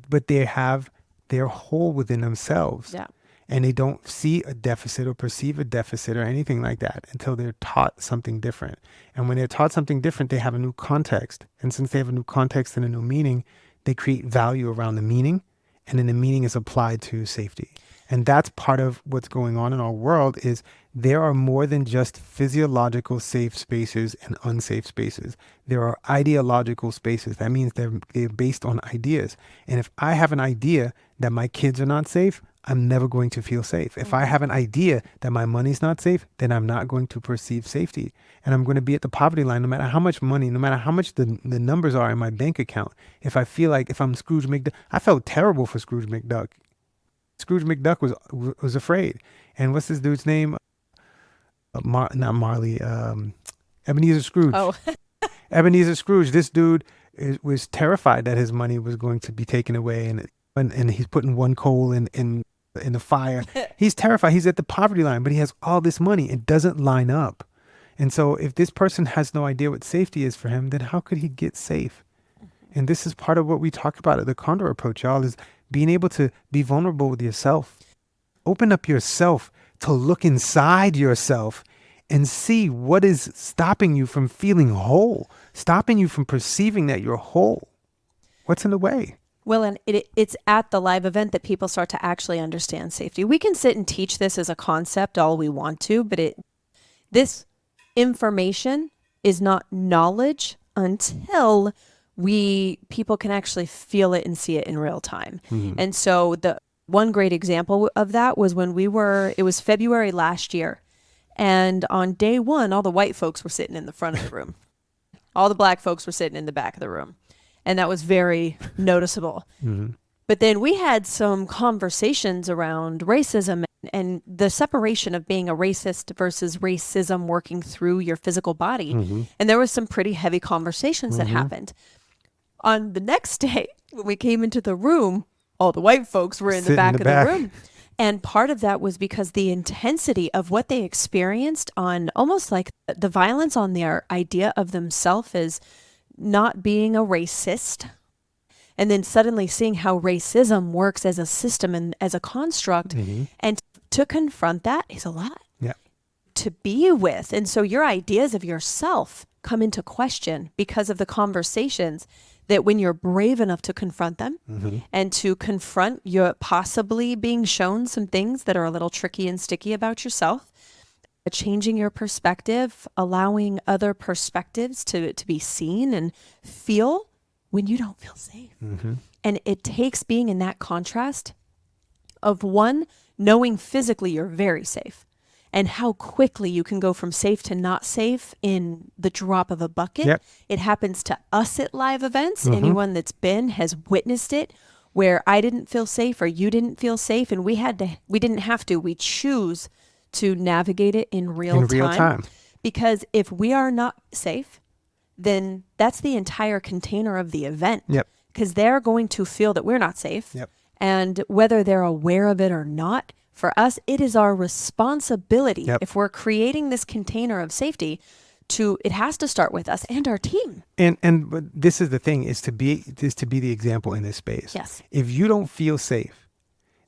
But they're whole within themselves.
Yeah.
And they don't see a deficit or perceive a deficit or anything like that until they're taught something different. And when they're taught something different, they have a new context. And since they have a new context and a new meaning, they create value around the meaning. And then the meaning is applied to safety. And that's part of what's going on in our world is there are more than just physiological safe spaces and unsafe spaces. There are ideological spaces. That means they're based on ideas. And if I have an idea that my kids are not safe, I'm never going to feel safe. If I have an idea that my money's not safe, then I'm not going to perceive safety. And I'm going to be at the poverty line no matter how much money, no matter how much the numbers are in my bank account. If I feel like if I'm Scrooge McDuck, I felt terrible for Scrooge McDuck. Scrooge McDuck was afraid. And what's this dude's name? Not Marley. Ebenezer Scrooge.
Oh.
Ebenezer Scrooge. This dude was terrified that his money was going to be taken away, and he's putting one coal in the fire. He's terrified. He's at the poverty line, but he has all this money. It doesn't line up. And so if this person has no idea what safety is for him, then how could he get safe? And this is part of what we talk about at the Condor approach, y'all, is being able to be vulnerable with yourself. Open up yourself to look inside yourself and see what is stopping you from feeling whole, stopping you from perceiving that you're whole. What's in the way?
Well, and it's at the live event that people start to actually understand safety. We can sit and teach this as a concept all we want to, but this information is not knowledge until people can actually feel it and see it in real time. Mm-hmm. And so the one great example of that was when it was February last year. And on day one, all the white folks were sitting in the front of the room. All the black folks were sitting in the back of the room. And that was very noticeable. Mm-hmm. But then we had some conversations around racism and the separation of being a racist versus racism working through your physical body. Mm-hmm. And there was some pretty heavy conversations that happened. On the next day, when we came into the room, all the white folks were in the back of the room. And part of that was because the intensity of what they experienced on almost like the violence on their idea of themselves as not being a racist. And then suddenly seeing how racism works as a system and as a construct. Mm-hmm. And to confront that is a lot to be with. And so your ideas of yourself come into question because of the conversations that when you're brave enough to confront them and to confront your possibly being shown some things that are a little tricky and sticky about yourself, changing your perspective, allowing other perspectives to be seen and feel when you don't feel safe. Mm-hmm. And it takes being in that contrast of one, knowing physically you're very safe, and how quickly you can go from safe to not safe in the drop of a bucket. Yep. It happens to us at live events. Mm-hmm. Anyone that's been has witnessed it, where I didn't feel safe or you didn't feel safe, and we choose to navigate it in real time. Because if we are not safe, then that's the entire container of the event. Yep. Because they're going to feel that we're not safe. Yep. And whether they're aware of it or not, for us, it is our responsibility. Yep. If we're creating this container of safety, it has to start with us and our team.
But this is the thing, is to be the example in this space.
Yes.
If you don't feel safe,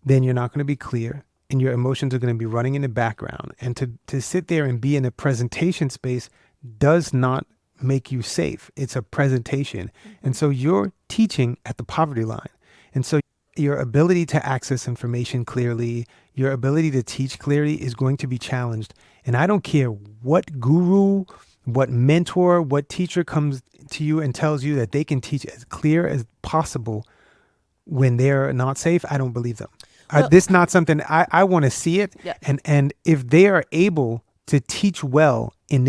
then you're not going to be clear, and your emotions are going to be running in the background. And to sit there and be in a presentation space does not make you safe. It's a presentation. Mm-hmm. And so you're teaching at the poverty line. And so your ability to access information clearly, your ability to teach clearly is going to be challenged. And I don't care what guru, what mentor, what teacher comes to you and tells you that they can teach as clear as possible when they're not safe. I don't believe them. This is not something I want to see it. Yeah. And if they are able to teach well in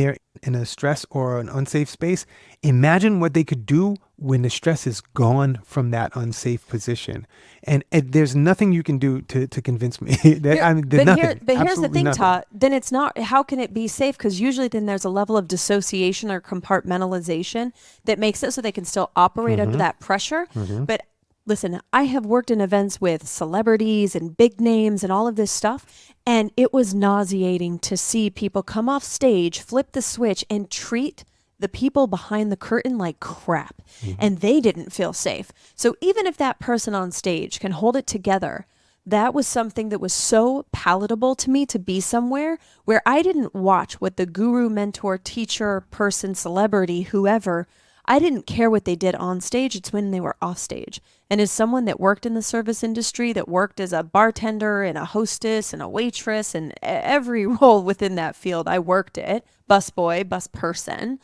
a stress or an unsafe space, imagine what they could do when the stress is gone from that unsafe position. And there's nothing you can do to convince me. Here's
the thing, Tah. Then it's not, how can it be safe? Because usually then there's a level of dissociation or compartmentalization that makes it so they can still operate under that pressure. Mm-hmm. But listen, I have worked in events with celebrities and big names and all of this stuff, and it was nauseating to see people come off stage, flip the switch, and treat the people behind the curtain like crap. Mm-hmm. And they didn't feel safe. So even if that person on stage can hold it together, that was something that was so palatable to me to be somewhere where I didn't watch what the guru, mentor, teacher, person, celebrity, whoever, I didn't care what they did on stage. It's when they were off stage. And as someone that worked in the service industry, that worked as a bartender and a hostess and a waitress and every role within that field, I worked it, busboy, bus person.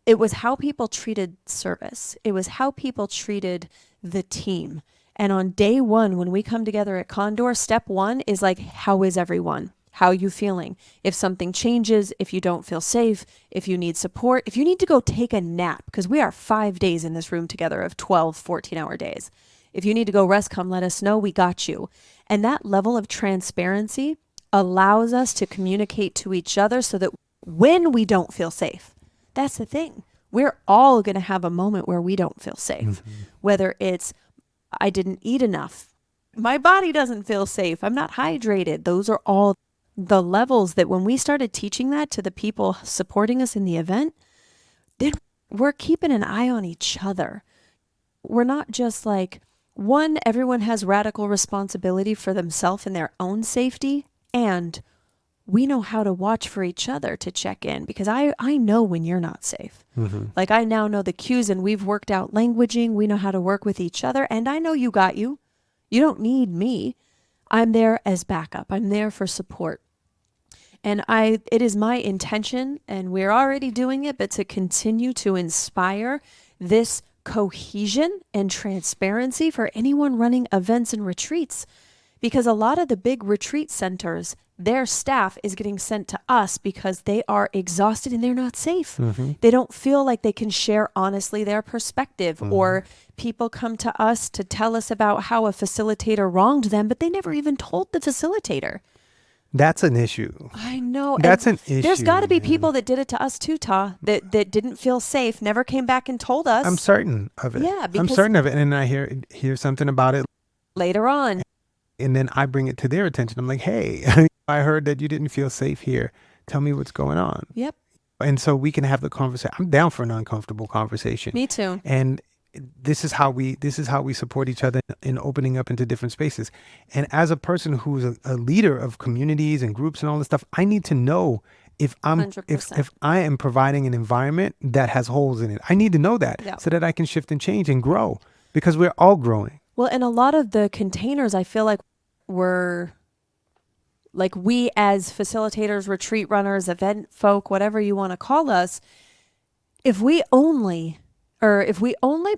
It was how people treated service. It was how people treated the team. And on day one, when we come together at Condor, step one is like, how is everyone? How are you feeling? If something changes, if you don't feel safe, if you need support, if you need to go take a nap, because we are 5 days in this room together of 12, 14-hour days. If you need to go rest, come let us know. We got you. And that level of transparency allows us to communicate to each other so that when we don't feel safe, that's the thing. We're all going to have a moment where we don't feel safe,
Mm-hmm.
whether it's I didn't eat enough. My body doesn't feel safe. I'm not hydrated. Those are all the levels that when we started teaching that to the people supporting us in the event, then we're keeping an eye on each other. We're not just like, one, everyone has radical responsibility for themselves and their own safety, and we know how to watch for each other to check in, because I know when you're not safe.
Mm-hmm.
Like I now know the cues, and we've worked out languaging. We know how to work with each other, and I know you got you. You don't need me. I'm there as backup. I'm there for support. And it is my intention, and we're already doing it, but to continue to inspire this cohesion and transparency for anyone running events and retreats. Because a lot of the big retreat centers, their staff is getting sent to us because they are exhausted and they're not safe.
Mm-hmm.
They don't feel like they can share honestly their perspective,
Mm-hmm.
or people come to us to tell us about how a facilitator wronged them, but they never even told the facilitator.
That's an issue.
I know.
That's
and
an issue.
There's got to be
man.
people that did it to us too, Tah, that didn't feel safe, never came back and told us.
I'm certain of it.
Yeah,
I'm
because-
certain of it. And then I hear something about it,
Later on.
and then I bring it to their attention. I'm like, hey, I heard that you didn't feel safe here. Tell me what's going on.
Yep.
And so we can have the conversation. I'm down for an uncomfortable conversation.
Me too.
And this is how we support each other in opening up into different spaces. And as a person who's a leader of communities and groups and all this stuff, I need to know if I'm
100%.
if I am providing an environment that has holes in it. I need to know that
Yeah.
so that I can shift and change and grow, because we're all growing.
Well, and a lot of the containers, I feel like we as facilitators, retreat runners, event folk, whatever you want to call us, if we only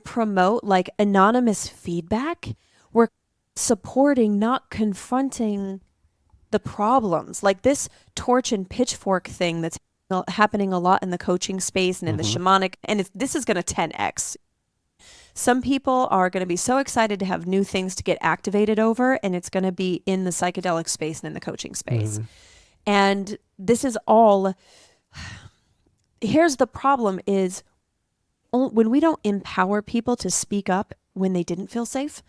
promote like anonymous feedback, we're supporting, not confronting the problems. Like this torch and pitchfork thing that's happening a lot in the coaching space and in the shamanic, and this is going to 10x. Some people are going to be so excited to have new things to get activated over, and it's going to be in the psychedelic space and in the coaching space. And this is all, here's the problem is, when we don't empower people to speak up when they didn't feel safe,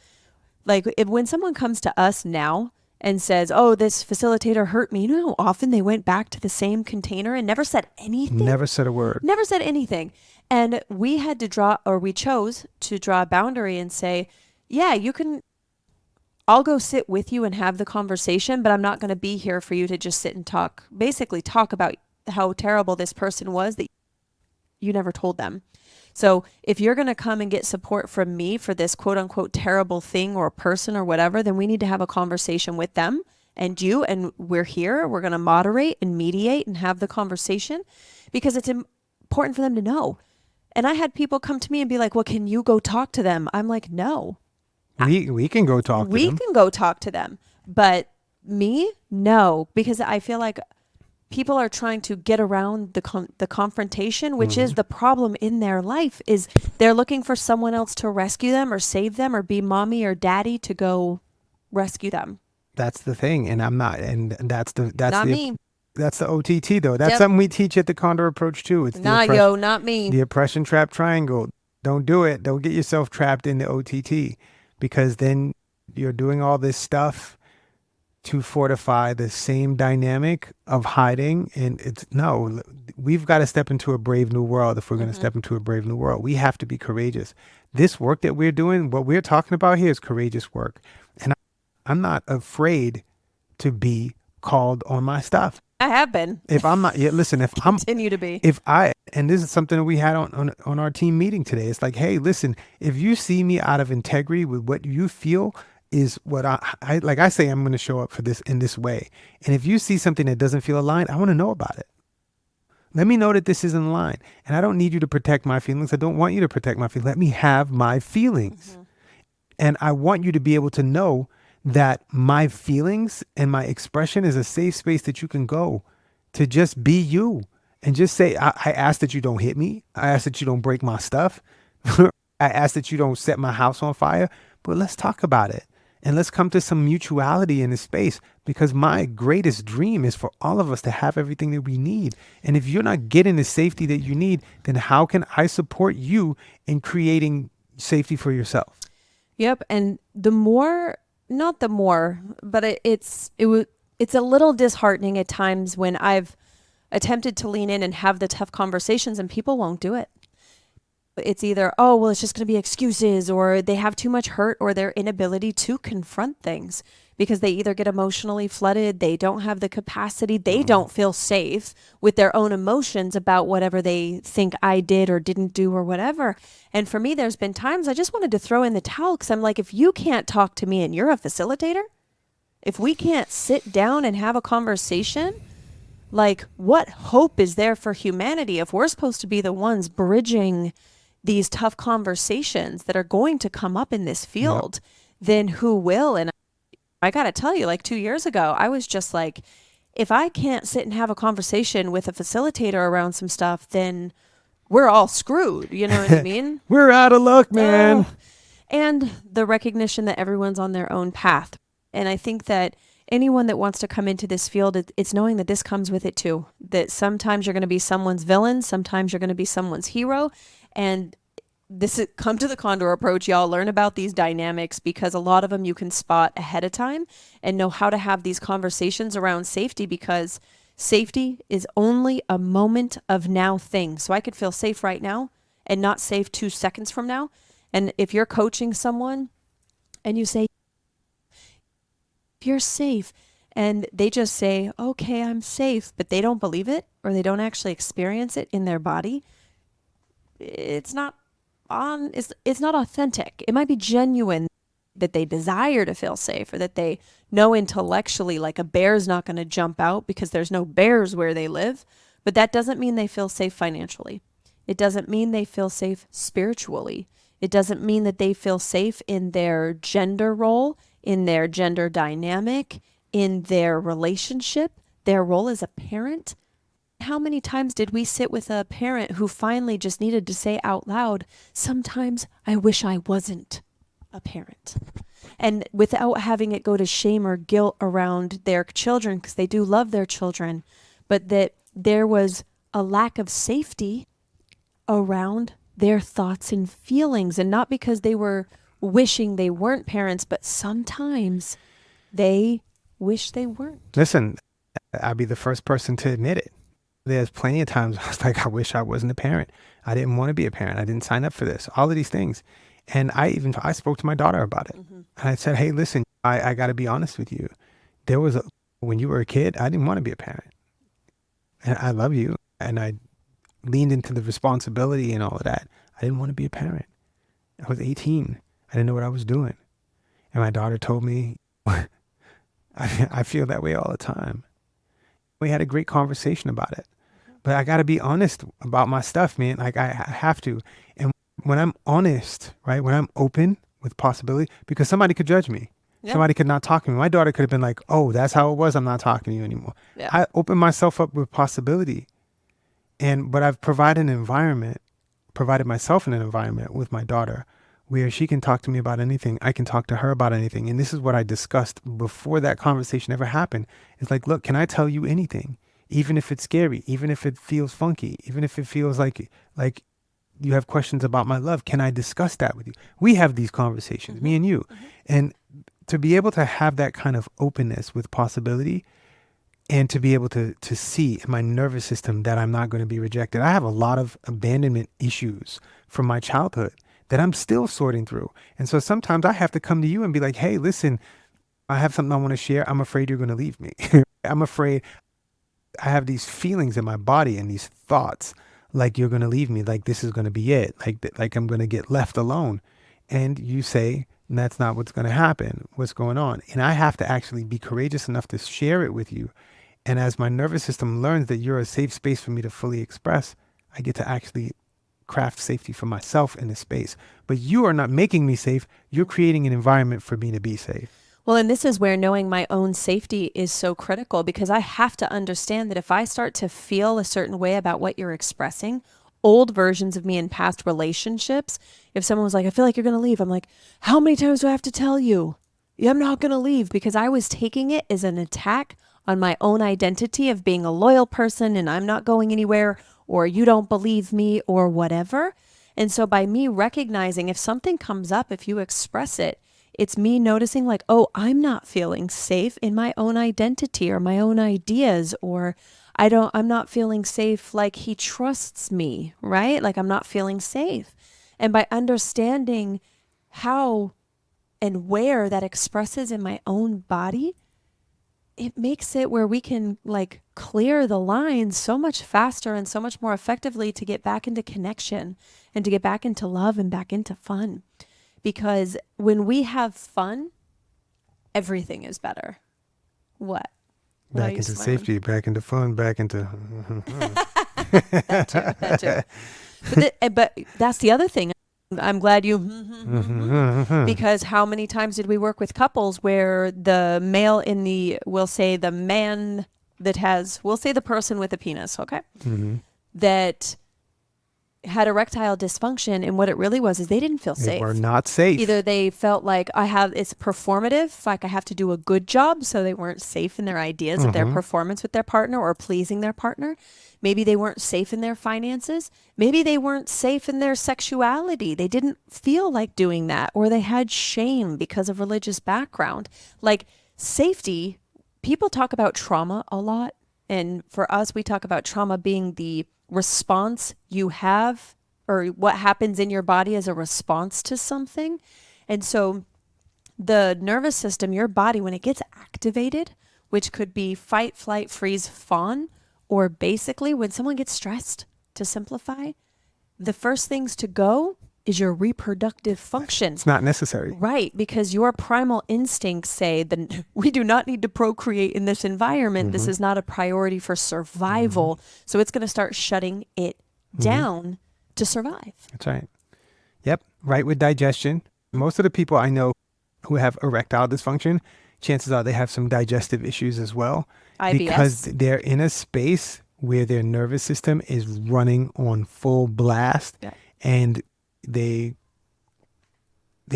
like when someone comes to us now and says, oh, this facilitator hurt me, you know how often they went back to the same container and never said anything?
Never said a word.
Never said anything. And we chose to draw a boundary and say, yeah, I'll go sit with you and have the conversation, but I'm not going to be here for you to just sit and talk about how terrible this person was that you never told them. So if you're going to come and get support from me for this quote unquote terrible thing or person or whatever, then we need to have a conversation with them and you, and we're here. We're going to moderate and mediate and have the conversation, because it's important for them to know. And I had people come to me and be like, well, can you go talk to them? I'm like, no.
We can go talk to them.
We can go talk to them. But me, no, because I feel like people are trying to get around the confrontation, which is the problem in their life, is they're looking for someone else to rescue them or save them or be mommy or daddy to go rescue them.
That's the thing. And I'm not. And that's
Not me.
That's the OTT though. That's
Yep.
something we teach at the Condor approach too. It's
Not me.
the oppression trap triangle. Don't do it. Don't get yourself trapped in the OTT, because then you're doing all this stuff to fortify the same dynamic of hiding. And we've got to step into a brave new world. If we're going to step into a brave new world, we have to be courageous. This work that we're doing, what we're talking about here, is courageous work. And I'm not afraid to be called on my stuff.
I have been.
If I'm not, listen, if I'm,
Continue to be.
if I And this is something that we had on our team meeting today. It's like, hey, listen, if you see me out of integrity with what you feel is what I like I say, I'm going to show up for this in this way. And if you see something that doesn't feel aligned, I want to know about it. Let me know that this isn't aligned. And I don't need you to protect my feelings. I don't want you to protect my feelings. Let me have my feelings. And I want you to be able to know that my feelings and my expression is a safe space that you can go to just be you and just say, I ask that you don't hit me. I ask that you don't break my stuff. I ask that you don't set my house on fire, but let's talk about it. And let's come to some mutuality in this space, because my greatest dream is for all of us to have everything that we need. And if you're not getting the safety that you need, then how can I support you in creating safety for yourself?
Yep. And it's a little disheartening at times when I've attempted to lean in and have the tough conversations and people won't do it. It's either, oh, well, it's just going to be excuses, or they have too much hurt, or their inability to confront things because they either get emotionally flooded, they don't have the capacity, they don't feel safe with their own emotions about whatever they think I did or didn't do or whatever. And for me, there's been times I just wanted to throw in the towel, because I'm like, if you can't talk to me and you're a facilitator, if we can't sit down and have a conversation, like, what hope is there for humanity if we're supposed to be the ones bridging these tough conversations that are going to come up in this field? Then who will? And I got to tell you, like 2 years ago, I was just like, if I can't sit and have a conversation with a facilitator around some stuff, then we're all screwed. You know what I mean?
We're out of luck, man.
And the recognition that everyone's on their own path. And I think that anyone that wants to come into this field, it's knowing that this comes with it too. That sometimes you're going to be someone's villain, sometimes you're going to be someone's hero. And this is, come to the Condor approach, y'all. Learn about these dynamics, because a lot of them you can spot ahead of time and know how to have these conversations around safety, because safety is only a moment of now thing. So I could feel safe right now and not safe 2 seconds from now. And if you're coaching someone and you say, you're safe, and they just say, okay, I'm safe, but they don't believe it, or they don't actually experience it in their body, it's not authentic. It might be genuine that they desire to feel safe, or that they know intellectually, like a bear's not going to jump out because there's no bears where they live, but that doesn't mean they feel safe financially. It doesn't mean they feel safe spiritually. It doesn't mean that they feel safe in their gender role, in their gender dynamic, in their relationship, their role as a parent. How many times did we sit with a parent who finally just needed to say out loud, sometimes I wish I wasn't a parent, and without having it go to shame or guilt around their children, because they do love their children, but that there was a lack of safety around their thoughts and feelings, and not because they were wishing they weren't parents, but sometimes they wish they weren't.
Listen, I'll be the first person to admit it. There's plenty of times I was like, I wish I wasn't a parent. I didn't want to be a parent. I didn't sign up for this. All of these things. And I spoke to my daughter about it. And I said, hey, listen, I got to be honest with you. When you were a kid, I didn't want to be a parent. And I love you. And I leaned into the responsibility and all of that. I didn't want to be a parent. I was 18. I didn't know what I was doing. And my daughter told me, I feel that way all the time. We had a great conversation about it. But I got to be honest about my stuff, man. Like, I have to. And when I'm honest, right, when I'm open with possibility, because somebody could judge me. Yeah. Somebody could not talk to me. My daughter could have been like, oh, that's how it was. I'm not talking to you anymore. Yeah. I open myself up with possibility. But I've provided myself in an environment with my daughter where she can talk to me about anything. I can talk to her about anything. And this is what I discussed before that conversation ever happened. It's like, look, can I tell you anything? Even if it's scary, even if it feels funky, even if it feels like you have questions about my love, can I discuss that with you? We have these conversations, me and you. And to be able to have that kind of openness with possibility, and to be able to see in my nervous system that I'm not going to be rejected. I have a lot of abandonment issues from my childhood that I'm still sorting through. And so sometimes I have to come to you and be like, hey, listen, I have something I want to share. I'm afraid you're going to leave me. I'm afraid I have these feelings in my body and these thoughts like you're going to leave me, like this is going to be it, like I'm going to get left alone. And you say, that's not what's going to happen. What's going on? And I have to actually be courageous enough to share it with you. And as my nervous system learns that you're a safe space for me to fully express, I get to actually craft safety for myself in this space. But you are not making me safe. You're creating an environment for me to be safe.
Well, and this is where knowing my own safety is so critical, because I have to understand that if I start to feel a certain way about what you're expressing, old versions of me in past relationships, if someone was like, I feel like you're going to leave, I'm like, how many times do I have to tell you? I'm not going to leave, because I was taking it as an attack on my own identity of being a loyal person and I'm not going anywhere, or you don't believe me, or whatever. And so by me recognizing if something comes up, if you express it, it's me noticing like, oh, I'm not feeling safe in my own identity or my own ideas, or I'm not feeling safe like he trusts me, right? Like I'm not feeling safe. And by understanding how and where that expresses in my own body, it makes it where we can like clear the lines so much faster and so much more effectively to get back into connection and to get back into love and back into fun. Because when we have fun, everything is better. What?
Back into safety, back into fun, back into...
that too. But that's the other thing. I'm glad you... because how many times did we work with couples where the male in the... We'll say the man that has... We'll say the person with a penis, okay? That had erectile dysfunction, and what it really was is they didn't feel safe.
They were not safe.
Either they felt like it's performative, like I have to do a good job, so they weren't safe in their ideas of their performance with their partner or pleasing their partner. Maybe they weren't safe in their finances. Maybe they weren't safe in their sexuality. They didn't feel like doing that, or they had shame because of religious background. Like safety, people talk about trauma a lot. And for us, we talk about trauma being the response you have, or what happens in your body as a response to something. And so the nervous system, your body, when it gets activated, which could be fight, flight, freeze, fawn, or basically when someone gets stressed, to simplify, the first things to go is your reproductive function.
It's not necessary.
Right, because your primal instincts say that we do not need to procreate in this environment. This is not a priority for survival. So it's going to start shutting it down to survive.
That's right. Yep. Right with digestion. Most of the people I know who have erectile dysfunction, chances are they have some digestive issues as well.
IBS.
Because they're in a space where their nervous system is running on full blast.
Yeah.
And they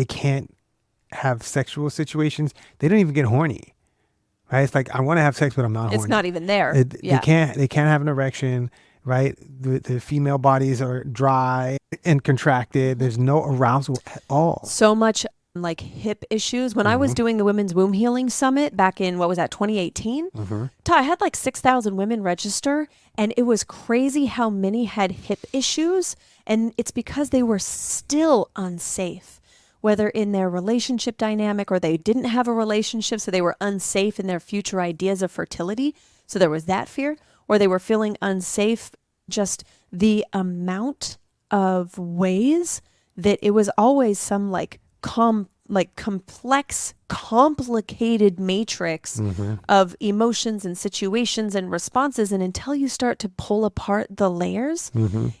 can't have sexual situations. They don't even get horny, right? It's like, I want to have sex, but I'm not horny.
It's not even there.
They can't have an erection, right? The female bodies are dry and contracted. There's no arousal at all.
So much like hip issues. When I was doing the Women's Womb Healing Summit back in, 2018? Tah, I had like 6,000 women register, and it was crazy how many had hip issues. And it's because they were still unsafe, whether in their relationship dynamic or they didn't have a relationship, so they were unsafe in their future ideas of fertility. So there was that fear, or they were feeling unsafe, just the amount of ways that it was always some complex, complicated matrix of emotions and situations and responses. And until you start to pull apart the layers,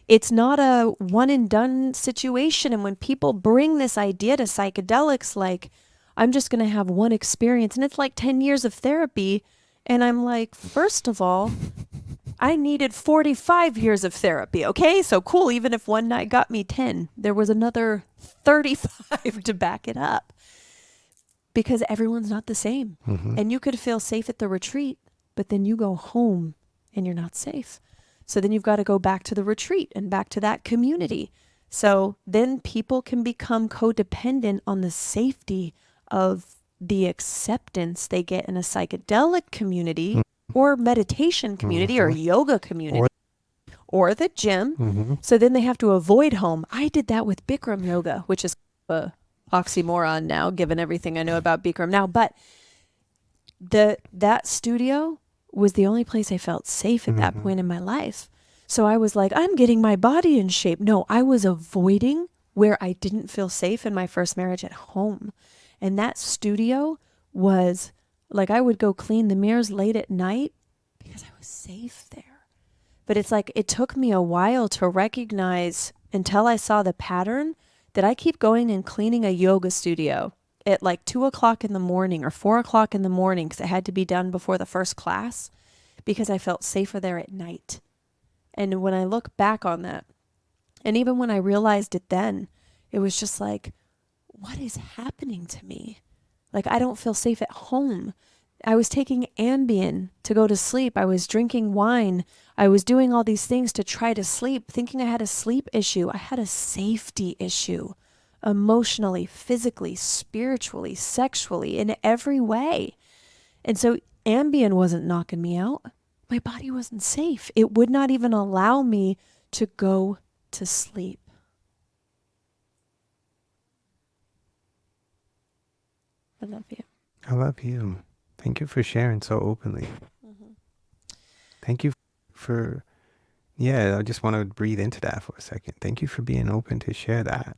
it's not a one and done situation. And when people bring this idea to psychedelics, like, I'm just going to have one experience, and it's like 10 years of therapy. And I'm like, first of all, I needed 45 years of therapy. Okay, so cool. Even if one night got me 10, there was another 35 to back it up, because everyone's not the same. And you could feel safe at the retreat, but then you go home and you're not safe. So then you've got to go back to the retreat and back to that community. So then people can become codependent on the safety of the acceptance they get in a psychedelic community or meditation community or yoga community or the gym. So then they have to avoid home. I did that with Bikram yoga, which is a oxymoron now, given everything I know about Bikram now. But that studio was the only place I felt safe at that point in my life. So I was like, I'm getting my body in shape. No, I was avoiding where I didn't feel safe in my first marriage at home. And that studio was like, I would go clean the mirrors late at night because I was safe there. But it's like, it took me a while to recognize until I saw the pattern that I keep going and cleaning a yoga studio at like 2:00 in the morning or 4:00 in the morning because it had to be done before the first class because I felt safer there at night. And when I look back on that, and even when I realized it then, it was just like, what is happening to me? Like, I don't feel safe at home. I was taking Ambien to go to sleep. I was drinking wine. I was doing all these things to try to sleep, thinking I had a sleep issue. I had a safety issue, emotionally, physically, spiritually, sexually, in every way. And so Ambien wasn't knocking me out. My body wasn't safe. It would not even allow me to go to sleep. I love you.
I love you. Thank you for sharing so openly.
Mm-hmm.
Thank you for, I just want to breathe into that for a second. Thank you for being open to share that.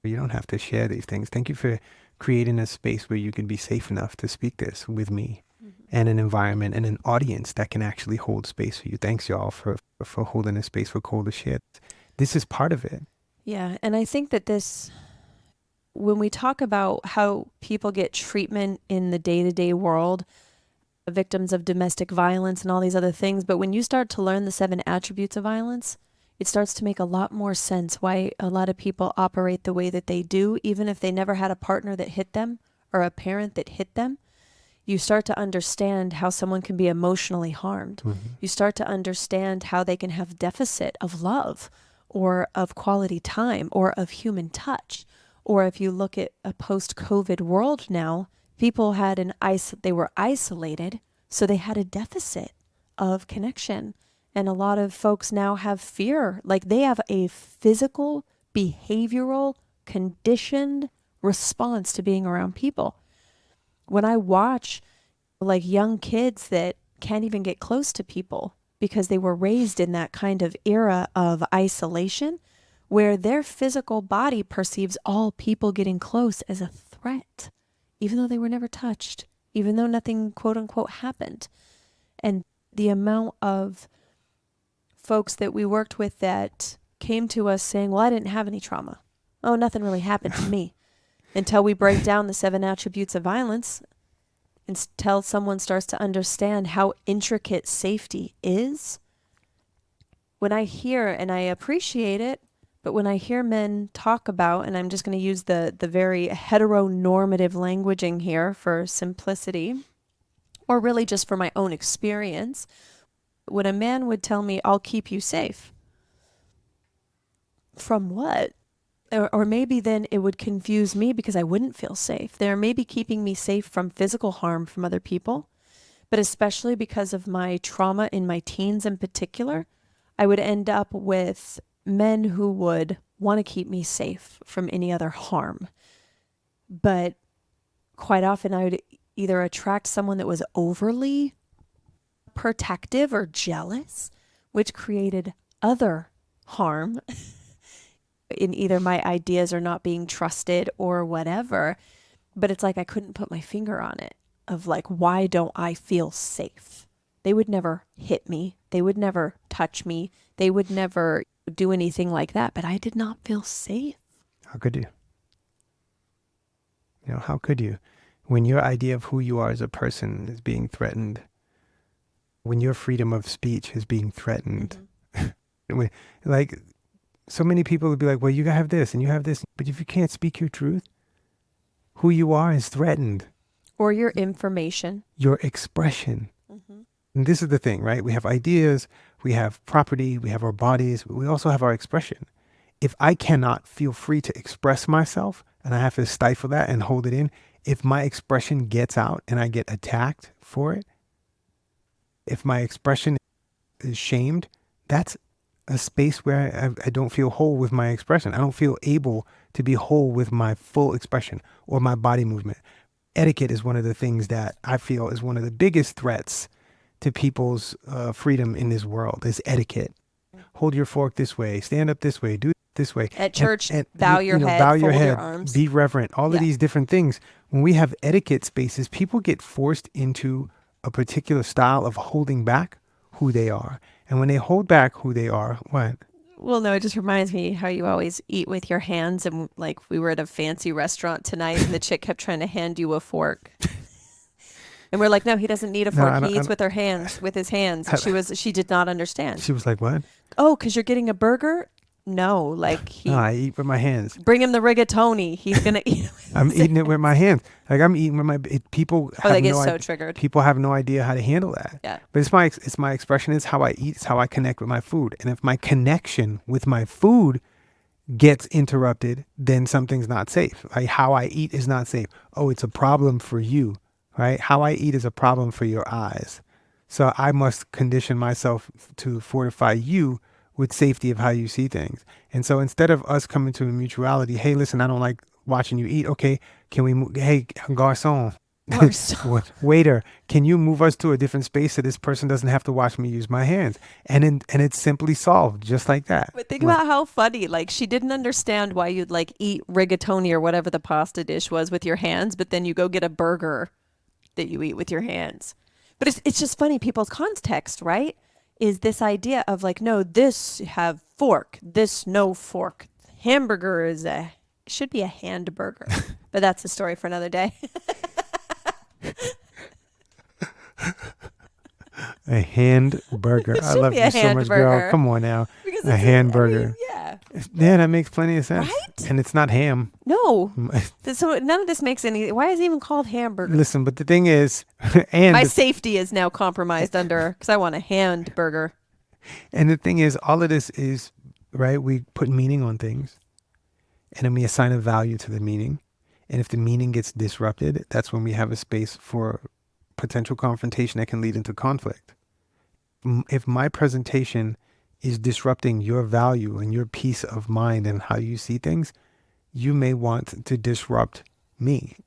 You don't have to share these things. Thank you for creating a space where you can be safe enough to speak this with me, and an environment and an audience that can actually hold space for you. Thanks, y'all, for holding a space for Kole to share. This is part of it.
Yeah, and I think that when we talk about how people get treatment in the day-to-day world, victims of domestic violence and all these other things, but when you start to learn the 7 attributes of violence, it starts to make a lot more sense why a lot of people operate the way that they do, even if they never had a partner that hit them or a parent that hit them. You start to understand how someone can be emotionally harmed. You start to understand how they can have deficit of love or of quality time or of human touch. Or if you look at a post-COVID world now, people they were isolated, so they had a deficit of connection. And a lot of folks now have fear. Like, they have a physical, behavioral, conditioned response to being around people. When I watch like young kids that can't even get close to people because they were raised in that kind of era of isolation where their physical body perceives all people getting close as a threat, even though they were never touched, even though nothing quote unquote happened. And the amount of folks that we worked with that came to us saying, well, I didn't have any trauma. Oh, nothing really happened to me. Until we break down the 7 attributes of violence, until someone starts to understand how intricate safety is. When I hear, and I appreciate it, but when I hear men talk about, and I'm just going to use the very heteronormative languaging here for simplicity, or really just for my own experience, when a man would tell me, I'll keep you safe. From what? Or maybe then it would confuse me because I wouldn't feel safe. They're maybe keeping me safe from physical harm from other people, but especially because of my trauma in my teens in particular, I would end up with men who would want to keep me safe from any other harm. But quite often I would either attract someone that was overly protective or jealous, which created other harm in either my ideas or not being trusted or whatever. But it's like I couldn't put my finger on it of like, why don't I feel safe? They would never hit me. They would never touch me. They would never do anything like that. But I did not feel safe.
How could you? How could you? When your idea of who you are as a person is being threatened, when your freedom of speech is being threatened, like, so many people would be like, well, you have this and you have this, but if you can't speak your truth, who you are is threatened.
Or your information.
Your expression. And this is the thing, right? We have ideas, we have property, we have our bodies, but we also have our expression. If I cannot feel free to express myself and I have to stifle that and hold it in, if my expression gets out and I get attacked for it, if my expression is shamed, that's a space where I don't feel whole with my expression. I don't feel able to be whole with my full expression or my body movement. Etiquette is one of the things that I feel is one of the biggest threats to people's freedom in this world is etiquette. hold your fork this way, stand up this way, do it this way.
At church,
and
bow your head,
bow your
fold
head,
your arms.
be reverent, all of these different things. When we have etiquette spaces, people get forced into a particular style of holding back who they are. And when they hold back who they are, what?
Well, no, it just reminds me how you always eat with your hands. And like we were at a fancy restaurant tonight and the chick kept trying to hand you a fork. And we're like, no, he doesn't need a fork. He eats with his hands. And she did not understand.
She was like, what?
Oh, because you're getting a burger? No, like
No, I eat with my hands.
Bring him the rigatoni. He's gonna eat.
I'm eating it with my hands. Like I'm eating with my people.
They get so triggered.
People have no idea how to handle that.
Yeah.
But it's my expression. It's how I eat. It's how I connect with my food. And if my connection with my food gets interrupted, then something's not safe. Like how I eat is not safe. Oh, it's a problem for you, right? How I eat is a problem for your eyes. So I must condition myself to fortify you with safety of how you see things. And so instead of us coming to a mutuality, hey, listen, I don't like watching you eat. Okay, can we move? Hey, garçon, waiter, can you move us to a different space so this person doesn't have to watch me use my hands? And it's simply solved just like that.
But think about how funny, like she didn't understand why you'd like eat rigatoni or whatever the pasta dish was with your hands, but then you go get a burger that you eat with your hands. But it's just funny, people's context, right? Is this idea of like, no, this have fork, this no fork. Hamburger should be a hand burger. But that's a story for another day.
A hand burger. I love you so much, girl. Come on now. Because a hamburger.
Yeah.
Yeah, that makes plenty of sense.
Right?
And it's not ham.
No. So none of this makes any. Why is it even called hamburger?
Listen, but the thing is, and
my safety is now compromised because I want a hand burger.
And the thing is, all of this is, right, we put meaning on things and then we assign a value to the meaning. And if the meaning gets disrupted, that's when we have a space for potential confrontation that can lead into conflict. If my presentation is disrupting your value and your peace of mind and how you see things, you may want to disrupt me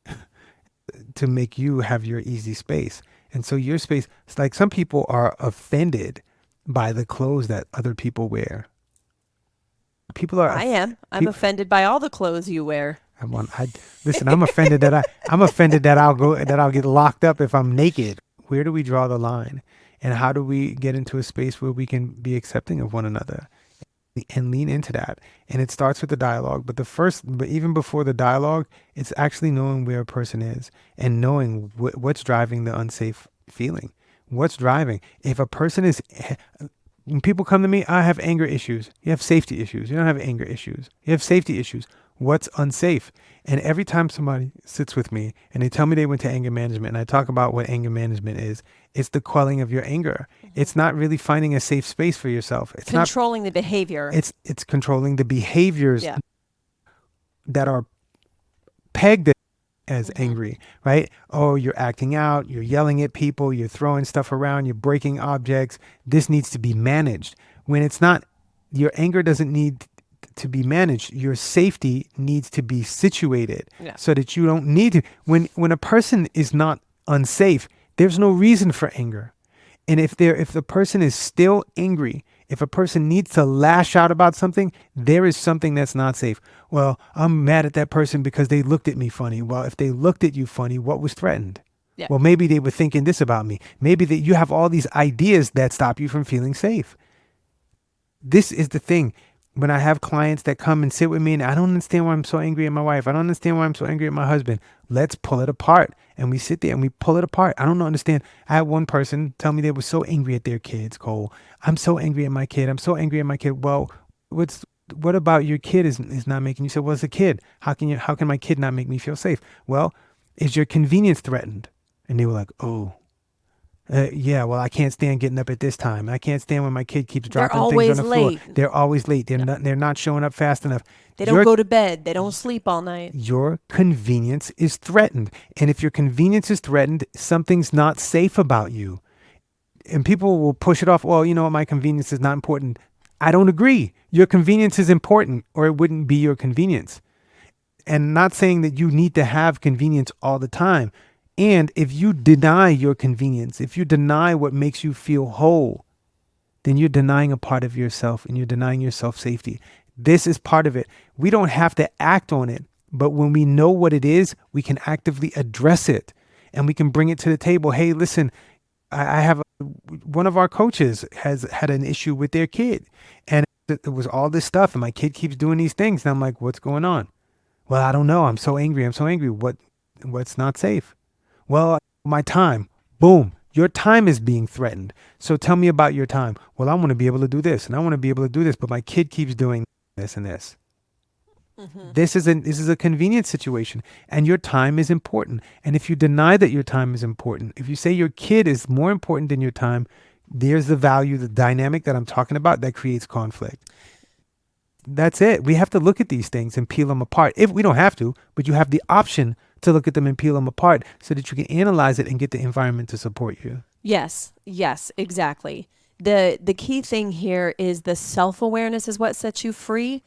to make you have your easy space. And so your space, it's like some people are offended by the clothes that other people wear. People are.
I am. I'm offended by all the clothes you wear.
Listen, I'm offended that I'll get locked up if I'm naked. Where do we draw the line? And how do we get into a space where we can be accepting of one another and lean into that? And it starts with the dialogue. But even before the dialogue, it's actually knowing where a person is and knowing what's driving the unsafe feeling. What's driving? If a person is, when people come to me, I have anger issues. You have safety issues. You don't have anger issues. You have safety issues. What's unsafe? And every time somebody sits with me and they tell me they went to anger management and I talk about what anger management is, it's the quelling of your anger. It's not really finding a safe space for yourself. It's
controlling the behavior.
It's controlling the behaviors that are pegged as angry, right? Oh, you're acting out, you're yelling at people, you're throwing stuff around, you're breaking objects. This needs to be managed. When it's not, your anger doesn't need to be managed. Your safety needs to be situated so that you don't need to. When a person is not unsafe, there's no reason for anger. And if the person is still angry, if a person needs to lash out about something, there is something that's not safe. Well, I'm mad at that person because they looked at me funny. Well, if they looked at you funny, what was threatened? Yeah. Well, maybe they were thinking this about me. Maybe that you have all these ideas that stop you from feeling safe. This is the thing. When I have clients that come and sit with me and I don't understand why I'm so angry at my wife. I don't understand why I'm so angry at my husband. Let's pull it apart. And we sit there and we pull it apart. I don't understand. I had one person tell me they were so angry at their kids, Kole. I'm so angry at my kid. I'm so angry at my kid. Well, what about your kid is not making you say, well, it's a kid. How can my kid not make me feel safe? Well, is your convenience threatened? And they were like, oh. Well, I can't stand getting up at this time. I can't stand when my kid keeps dropping things on the floor. They're always late. They're not showing up fast enough.
They don't go to bed. They don't sleep all night.
Your convenience is threatened. And if your convenience is threatened, something's not safe about you. And people will push it off. Well, you know what? My convenience is not important. I don't agree. Your convenience is important or it wouldn't be your convenience. And not saying that you need to have convenience all the time. And if you deny your convenience, if you deny what makes you feel whole, then you're denying a part of yourself and you're denying yourself safety. This is part of it. We don't have to act on it, but when we know what it is, we can actively address it and we can bring it to the table. Hey, listen, I have one of our coaches has had an issue with their kid, and it was all this stuff, and my kid keeps doing these things, and I'm like, what's going on? Well, I don't know. I'm so angry. What's not safe? Well, my time. Boom. Your time is being threatened. So tell me about your time. Well, I want to be able to do this and I want to be able to do this, but my kid keeps doing this and this. Mm-hmm. This is a convenient situation, and your time is important. And if you deny that your time is important, if you say your kid is more important than your time, there's the value, the dynamic that I'm talking about that creates conflict. That's it. We have to look at these things and peel them apart. If we don't have to, but you have the option to look at them and peel them apart so that you can analyze it and get the environment to support you.
Yes, exactly. The key thing here is the self-awareness is what sets you free,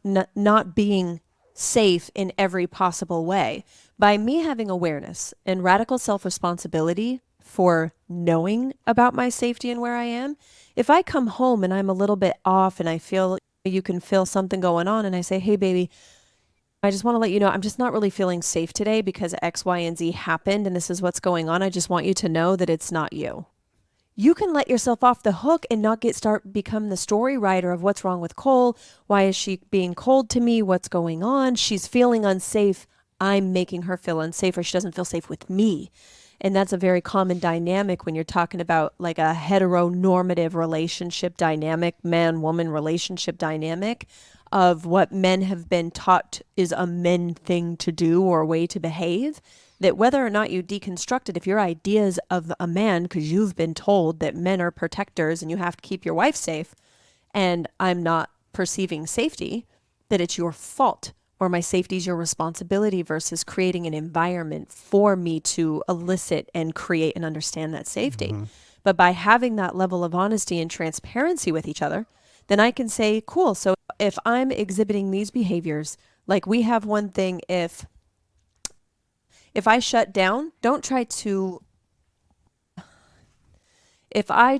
not being safe in every possible way. By me having awareness and radical self-responsibility for knowing about my safety and where I am, if I come home and I'm a little bit off and I feel you can feel something going on and I say, hey, baby, I just want to let you know I'm just not really feeling safe today because X, Y, and Z happened and this is what's going on. I just want you to know that it's not you. You can let yourself off the hook and not become the story writer of what's wrong with Kole. Why is she being cold to me? What's going on? She's feeling unsafe. I'm making her feel unsafe, or she doesn't feel safe with me. And that's a very common dynamic when you're talking about like a heteronormative relationship dynamic, man-woman relationship dynamic of what men have been taught is a men thing to do or a way to behave. That whether or not you deconstruct it, if your ideas of a man, because you've been told that men are protectors and you have to keep your wife safe, and I'm not perceiving safety, that it's your fault or my safety is your responsibility versus creating an environment for me to elicit and create and understand that safety. Mm-hmm. But by having that level of honesty and transparency with each other, then I can say, cool, so if I'm exhibiting these behaviors, like we have one thing, if I shut down, don't try to, if I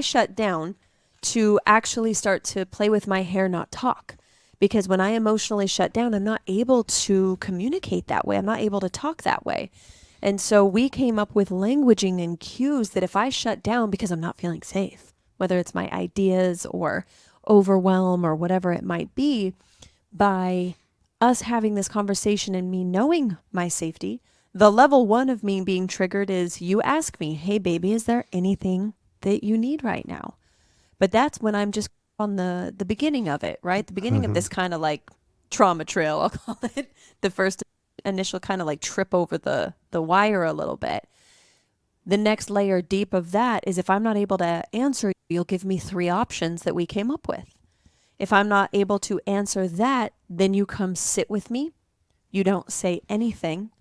shut down to actually start to play with my hair, not talk. Because when I emotionally shut down, I'm not able to communicate that way. I'm not able to talk that way. And so we came up with languaging and cues that if I shut down because I'm not feeling safe, whether it's my ideas or overwhelm or whatever it might be, by us having this conversation and me knowing my safety, the level one of me being triggered is you ask me, hey, baby, is there anything that you need right now? But that's when I'm just on the beginning of it, right? The beginning of this kind of like trauma trail, I'll call it, the first initial kind of like trip over the wire a little bit. The next layer deep of that is if I'm not able to answer, you'll give me 3 options that we came up with. If I'm not able to answer that, then you come sit with me, you don't say anything,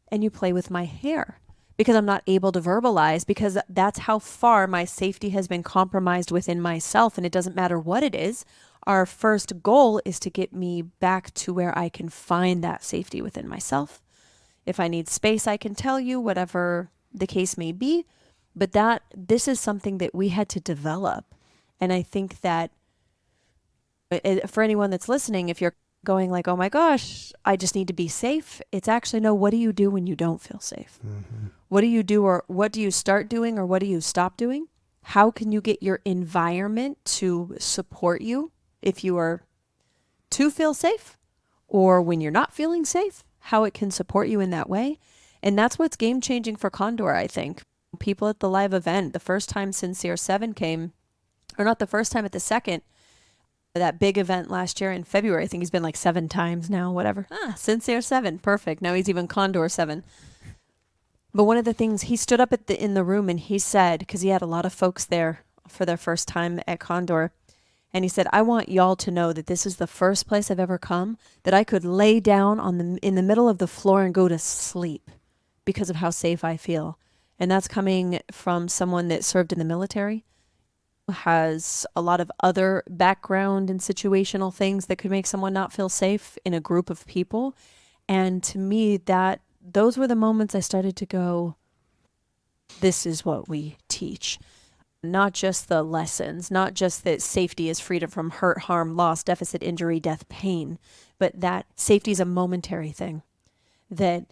and you play with my hair. Because I'm not able to verbalize, because that's how far my safety has been compromised within myself, and it doesn't matter what it is. Our first goal is to get me back to where I can find that safety within myself. If I need space, I can tell you, whatever the case may be, but this is something that we had to develop. And I think that for anyone that's listening, if you're going like, oh my gosh, I just need to be safe, it's actually, no, what do you do when you don't feel safe? Mm-hmm. What do you do, or what do you start doing, or what do you stop doing? How can you get your environment to support you if you are to feel safe, or when you're not feeling safe, how it can support you in that way? And that's what's game changing for Condor, I think. People at the live event, the first time Sincere 7 came, or not the first time, at the second, that big event last year in February, I think he's been like 7 times now, whatever. Sincere 7, perfect. Now he's even Condor 7. But one of the things, he stood up in the room and he said, because he had a lot of folks there for their first time at Condor, and he said, I want y'all to know that this is the first place I've ever come that I could lay down in the middle of the floor and go to sleep because of how safe I feel. And that's coming from someone that served in the military, has a lot of other background and situational things that could make someone not feel safe in a group of people. And to me, those were the moments I started to go, this is what we teach. not just the lessons, not just that safety is freedom from hurt, harm, loss, deficit, injury, death, pain, but that safety is a momentary thing. That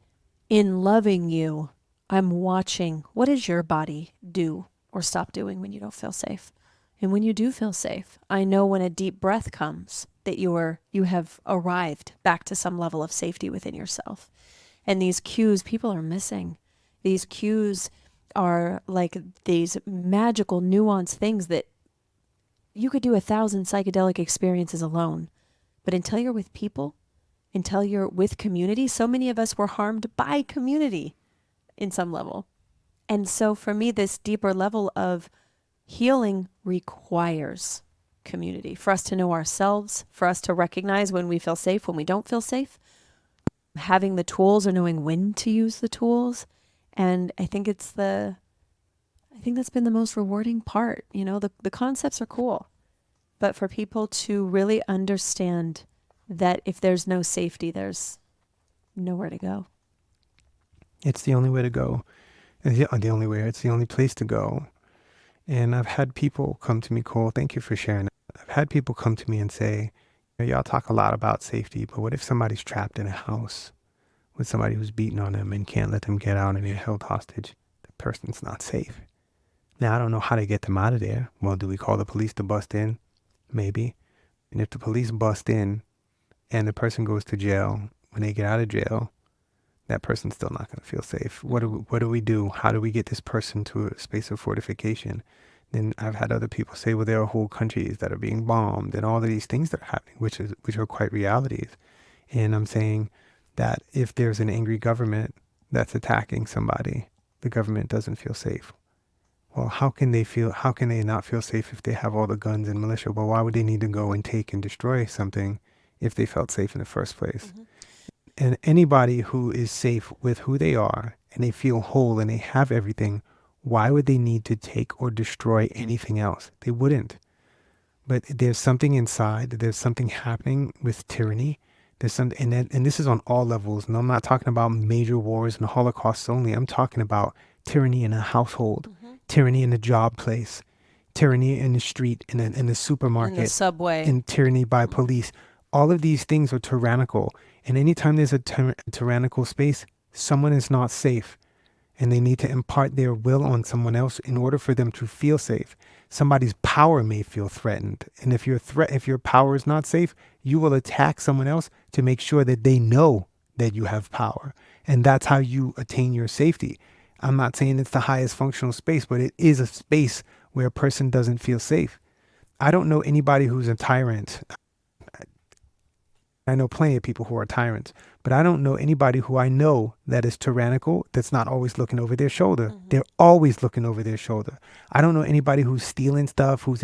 in loving you, I'm watching what does your body do or stop doing when you don't feel safe. And when you do feel safe, I know when a deep breath comes that you have arrived back to some level of safety within yourself. And these cues people are missing. These cues are like these magical nuanced things that you could do 1,000 psychedelic experiences alone. But until you're with people, until you're with community, so many of us were harmed by community in some level. And so for me, this deeper level of healing requires community, for us to know ourselves, for us to recognize when we feel safe, when we don't feel safe, having the tools or knowing when to use the tools. And I think that's been the most rewarding part. You know, the concepts are cool, but for people to really understand that if there's no safety, there's nowhere to go.
It's the only way to go. It's the only place to go. And I've had people come to me, Kole, thank you for sharing that. I've had people come to me and say, y'all talk a lot about safety, but what if somebody's trapped in a house with somebody who's beating on them and can't let them get out and they're held hostage? The person's not safe. Now, I don't know how to get them out of there. Well, do we call the police to bust in? Maybe. And if the police bust in and the person goes to jail, when they get out of jail, that person's still not going to feel safe. What do we do? How do we get this person to a space of fortification? Then I've had other people say, well, there are whole countries that are being bombed and all of these things that are happening, which are quite realities. And I'm saying that if there's an angry government that's attacking somebody, the government doesn't feel safe. Well, how can they not feel safe if they have all the guns and militia? Well, why would they need to go and take and destroy something if they felt safe in the first place? Mm-hmm. And anybody who is safe with who they are and they feel whole and they have everything, why would they need to take or destroy anything else? They wouldn't. But there's something inside, there's something happening with tyranny. There's something, and this is on all levels. And I'm not talking about major wars and Holocausts only. I'm talking about tyranny in a household, tyranny in a job place, tyranny in the street, in the supermarket,
in the subway,
and tyranny by police. All of these things are tyrannical. And anytime there's a tyrannical space, someone is not safe. And they need to impart their will on someone else in order for them to feel safe. Somebody's power may feel threatened. And if your power is not safe, you will attack someone else to make sure that they know that you have power. And that's how you attain your safety. I'm not saying it's the highest functional space, but it is a space where a person doesn't feel safe. I don't know anybody who's a tyrant. I know plenty of people who are tyrants, but I don't know anybody who I know that is tyrannical that's not always looking over their shoulder. Mm-hmm. They're always looking over their shoulder. I don't know anybody who's stealing stuff, who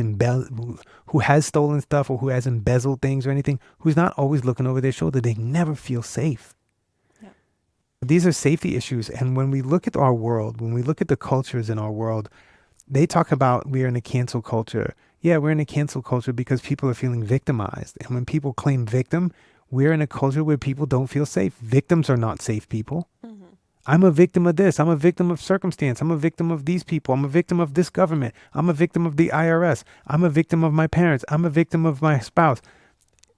has stolen stuff or who has embezzled things or anything, who's not always looking over their shoulder. They never feel safe. Yeah. These are safety issues. And when we look at our world, when we look at the cultures in our world, they talk about we're in a cancel culture. Yeah, we're in a cancel culture because people are feeling victimized. And when people claim victim, we're in a culture where people don't feel safe. Victims are not safe people. Mm-hmm. I'm a victim of this. I'm a victim of circumstance. I'm a victim of these people. I'm a victim of this government. I'm a victim of the IRS. I'm a victim of my parents. I'm a victim of my spouse.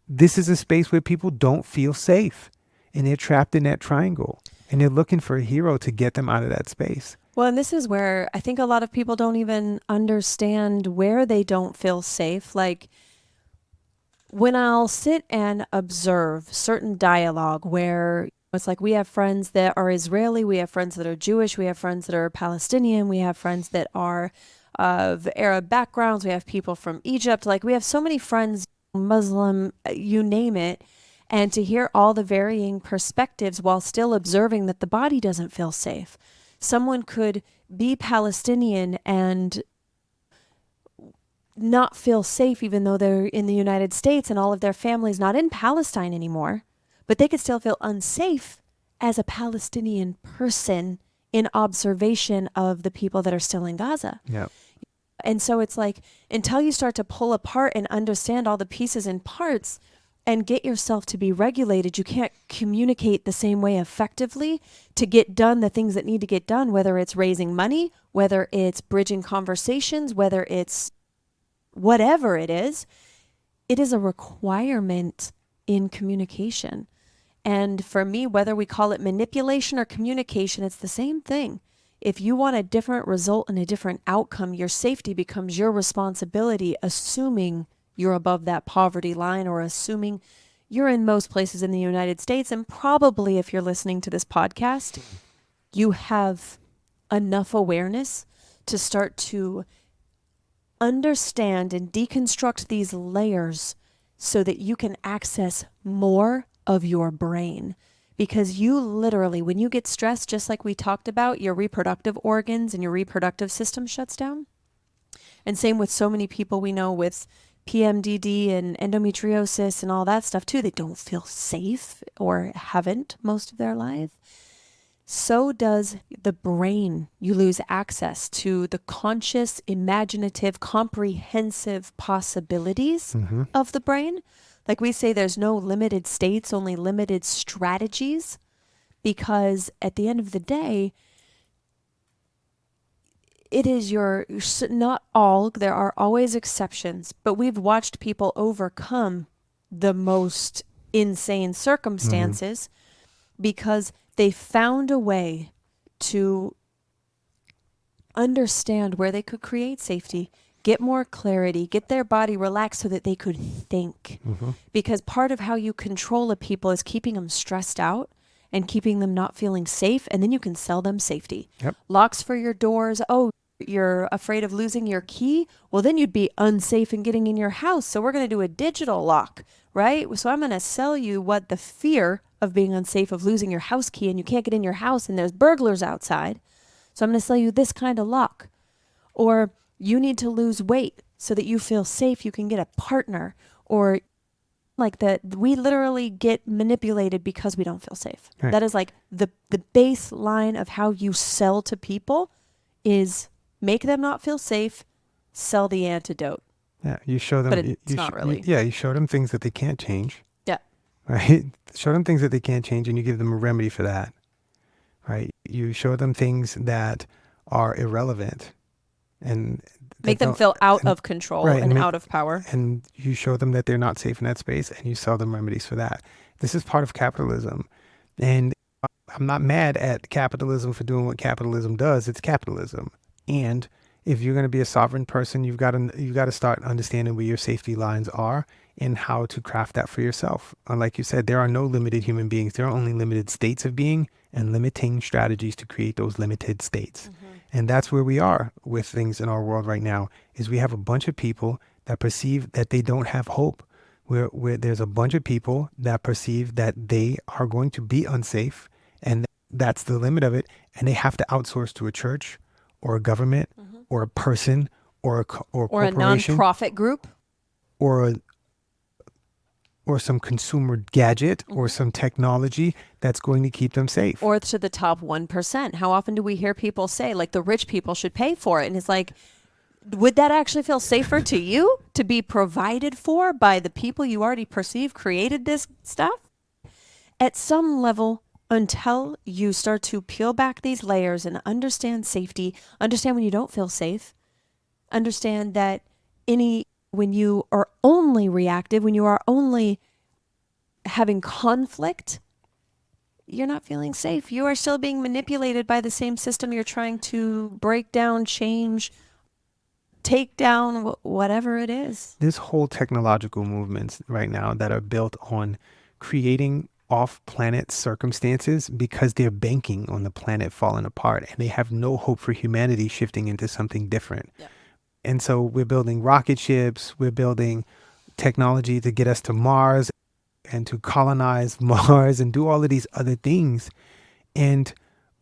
This is a space where people don't feel safe. And they're trapped in that triangle. And they're looking for a hero to get them out of that space.
Well, and this is where I think a lot of people don't even understand where they don't feel safe. Like, when I'll sit and observe certain dialogue where it's like we have friends that are Israeli, we have friends that are Jewish, we have friends that are Palestinian, we have friends that are of Arab backgrounds, we have people from Egypt, like we have so many friends, Muslim, you name it, and to hear all the varying perspectives while still observing that the body doesn't feel safe. Someone could be Palestinian and not feel safe even though they're in the United States and all of their families not in Palestine anymore, but they could still feel unsafe as a Palestinian person in observation of the people that are still in Gaza.
Yeah.
And so it's like, until you start to pull apart and understand all the pieces and parts and get yourself to be regulated, you can't communicate the same way effectively to get done the things that need to get done, whether it's raising money, whether it's bridging conversations, whether it's whatever it is a requirement in communication. And for me, whether we call it manipulation or communication, it's the same thing. If you want a different result and a different outcome, your safety becomes your responsibility, assuming you're above that poverty line, or assuming you're in most places in the United States. And probably if you're listening to this podcast, you have enough awareness to start to understand and deconstruct these layers so that you can access more of your brain. Because you literally, when you get stressed, just like we talked about, your reproductive organs and your reproductive system shuts down. And same with so many people we know with PMDD and endometriosis and all that stuff too. They don't feel safe or haven't most of their life. So does the brain. You lose access to the conscious, imaginative, comprehensive possibilities of the brain. Like we say, there's no limited states, only limited strategies, because at the end of the day, it is not all, there are always exceptions, but we've watched people overcome the most insane circumstances because they found a way to understand where they could create safety, get more clarity, get their body relaxed so that they could think. Because part of how you control a people is keeping them stressed out and keeping them not feeling safe, and then you can sell them safety. Locks for your doors. Oh, you're afraid of losing your key? Well, then you'd be unsafe in getting in your house. So we're going to do a digital lock, right? So I'm going to sell you what the fear of being unsafe, of losing your house key, and you can't get in your house and there's burglars outside. So I'm going to sell you this kind of lock. Or you need to lose weight so that you feel safe, you can get a partner. Or like that, we literally get manipulated because we don't feel safe.
Right.
That is like the baseline of how you sell to people is make them not feel safe, sell the antidote.
Yeah, you show them.
But it's not really.
You show them things that they can't change.
Yeah.
Right? Show them things that they can't change, and you give them a remedy for that. Right? You show them things that are irrelevant, and
make them feel out of control and out of power.
And you show them that they're not safe in that space, and you sell them remedies for that. This is part of capitalism. And I'm not mad at capitalism for doing what capitalism does. It's capitalism. And if you're going to be a sovereign person, you've got to start understanding where your safety lines are and how to craft that for yourself. And like you said, there are no limited human beings. There are only limited states of being and limiting strategies to create those limited states. And that's where we are with things in our world right now, is we have a bunch of people that perceive that they don't have hope. Where there's a bunch of people that perceive that they are going to be unsafe, and that's the limit of it. And they have to outsource to a church or a government or a person or a corporation.
A nonprofit group.
Or some consumer gadget or some technology that's going to keep them safe.
Or to the top 1%. How often do we hear people say, like, the rich people should pay for it? And it's like, would that actually feel safer to you to be provided for by the people you already perceive created this stuff? At some level, until you start to peel back these layers and understand safety, understand when you don't feel safe, understand that when you are only reactive, when you are only having conflict, you're not feeling safe. You are still being manipulated by the same system you're trying to break down, change, take down, whatever it is.
This whole technological movements right now that are built on creating off-planet circumstances because they're banking on the planet falling apart, and they have no hope for humanity shifting into something different. Yeah. And so we're building rocket ships, we're building technology to get us to Mars and to colonize Mars and do all of these other things. And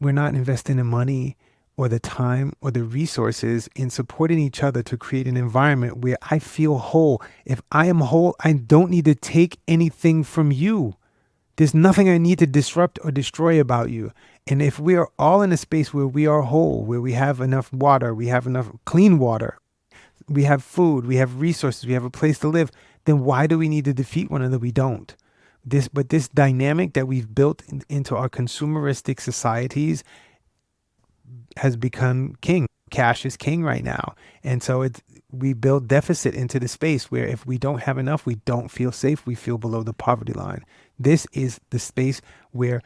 we're not investing the money or the time or the resources in supporting each other to create an environment where I feel whole. If I am whole, I don't need to take anything from you. There's nothing I need to disrupt or destroy about you. And if we are all in a space where we are whole, where we have enough water, we have enough clean water, we have food, we have resources, we have a place to live, then why do we need to defeat one another? We don't. But this dynamic that we've built into our consumeristic societies has become king. cash is king right now. And so we build deficit into the space where if we don't have enough, we don't feel safe. We feel below the poverty line. This is the space where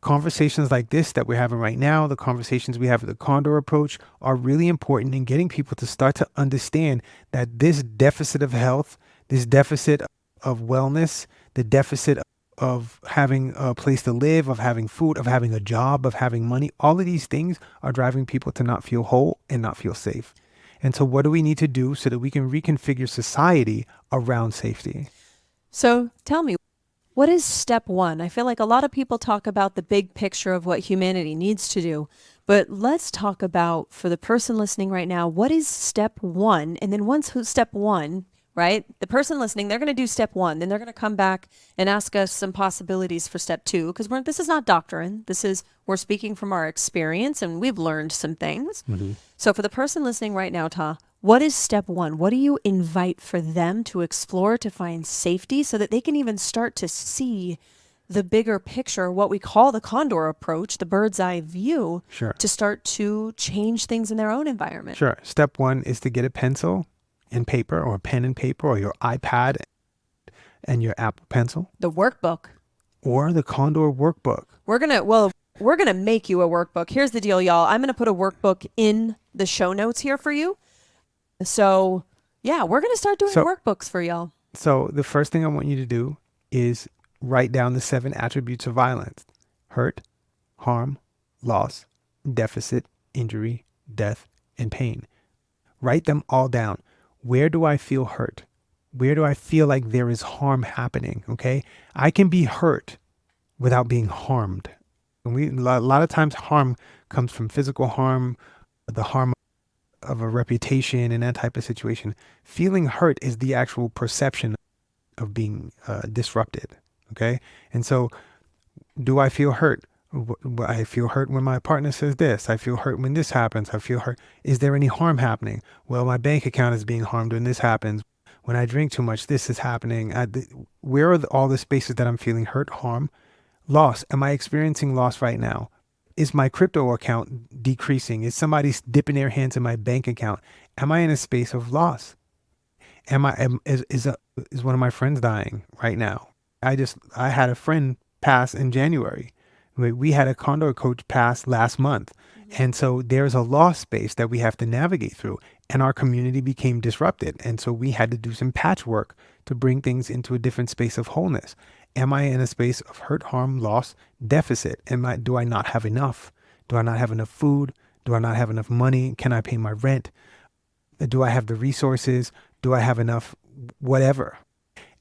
conversations like this that we're having right now, the conversations we have with the Condor approach, are really important in getting people to start to understand that this deficit of health, this deficit of wellness, the deficit of having a place to live, of having food, of having a job, of having money, all of these things are driving people to not feel whole and not feel safe. And so what do we need to do so that we can reconfigure society around safety?
So tell me, what is step one? I feel like a lot of people talk about the big picture of what humanity needs to do, but let's talk about, for the person listening right now, what is step one? And then once step one, right? The person listening, they're going to do step one. Then they're going to come back and ask us some possibilities for step two, because this is not doctrine. We're speaking from our experience, and we've learned some things.
Mm-hmm.
So for the person listening right now, Tah, what is step one? What do you invite for them to explore to find safety so that they can even start to see the bigger picture, what we call the Condor approach, the bird's eye view,
Sure.
to start to change things in their own environment?
Sure. Step one is to get a pencil and paper, or a pen and paper, or your iPad and your Apple Pencil.
The workbook.
Or the Condor workbook.
We're going to make you a workbook. Here's the deal, y'all. I'm going to put a workbook in the show notes here for you. So, yeah, we're going to start doing workbooks for y'all.
So the first thing I want you to do is write down the 7 attributes of violence: hurt, harm, loss, deficit, injury, death, and pain. Write them all down. Where do I feel hurt? Where do I feel like there is harm happening? Okay. I can be hurt without being harmed. And a lot of times harm comes from physical harm, the harm of a reputation and that type of situation. Feeling hurt is the actual perception of being disrupted. Okay. And so do I feel hurt? I feel hurt when my partner says this. I feel hurt when this happens. I feel hurt. Is there any harm happening? Well, my bank account is being harmed when this happens. When I drink too much, this is happening. Where are all the spaces that I'm feeling hurt, harm, loss? Am I experiencing loss right now? Is my crypto account decreasing? Is somebody dipping their hands in my bank account? Am I in a space of loss? Is one of my friends dying right now? I had a friend pass in January. We had a Condor coach pass last month. And so there's a loss space that we have to navigate through, and our community became disrupted. And so we had to do some patchwork to bring things into a different space of wholeness. Am I in a space of hurt, harm, loss, deficit? Do I not have enough? Do I not have enough food? Do I not have enough money? Can I pay my rent? Do I have the resources? Do I have enough whatever?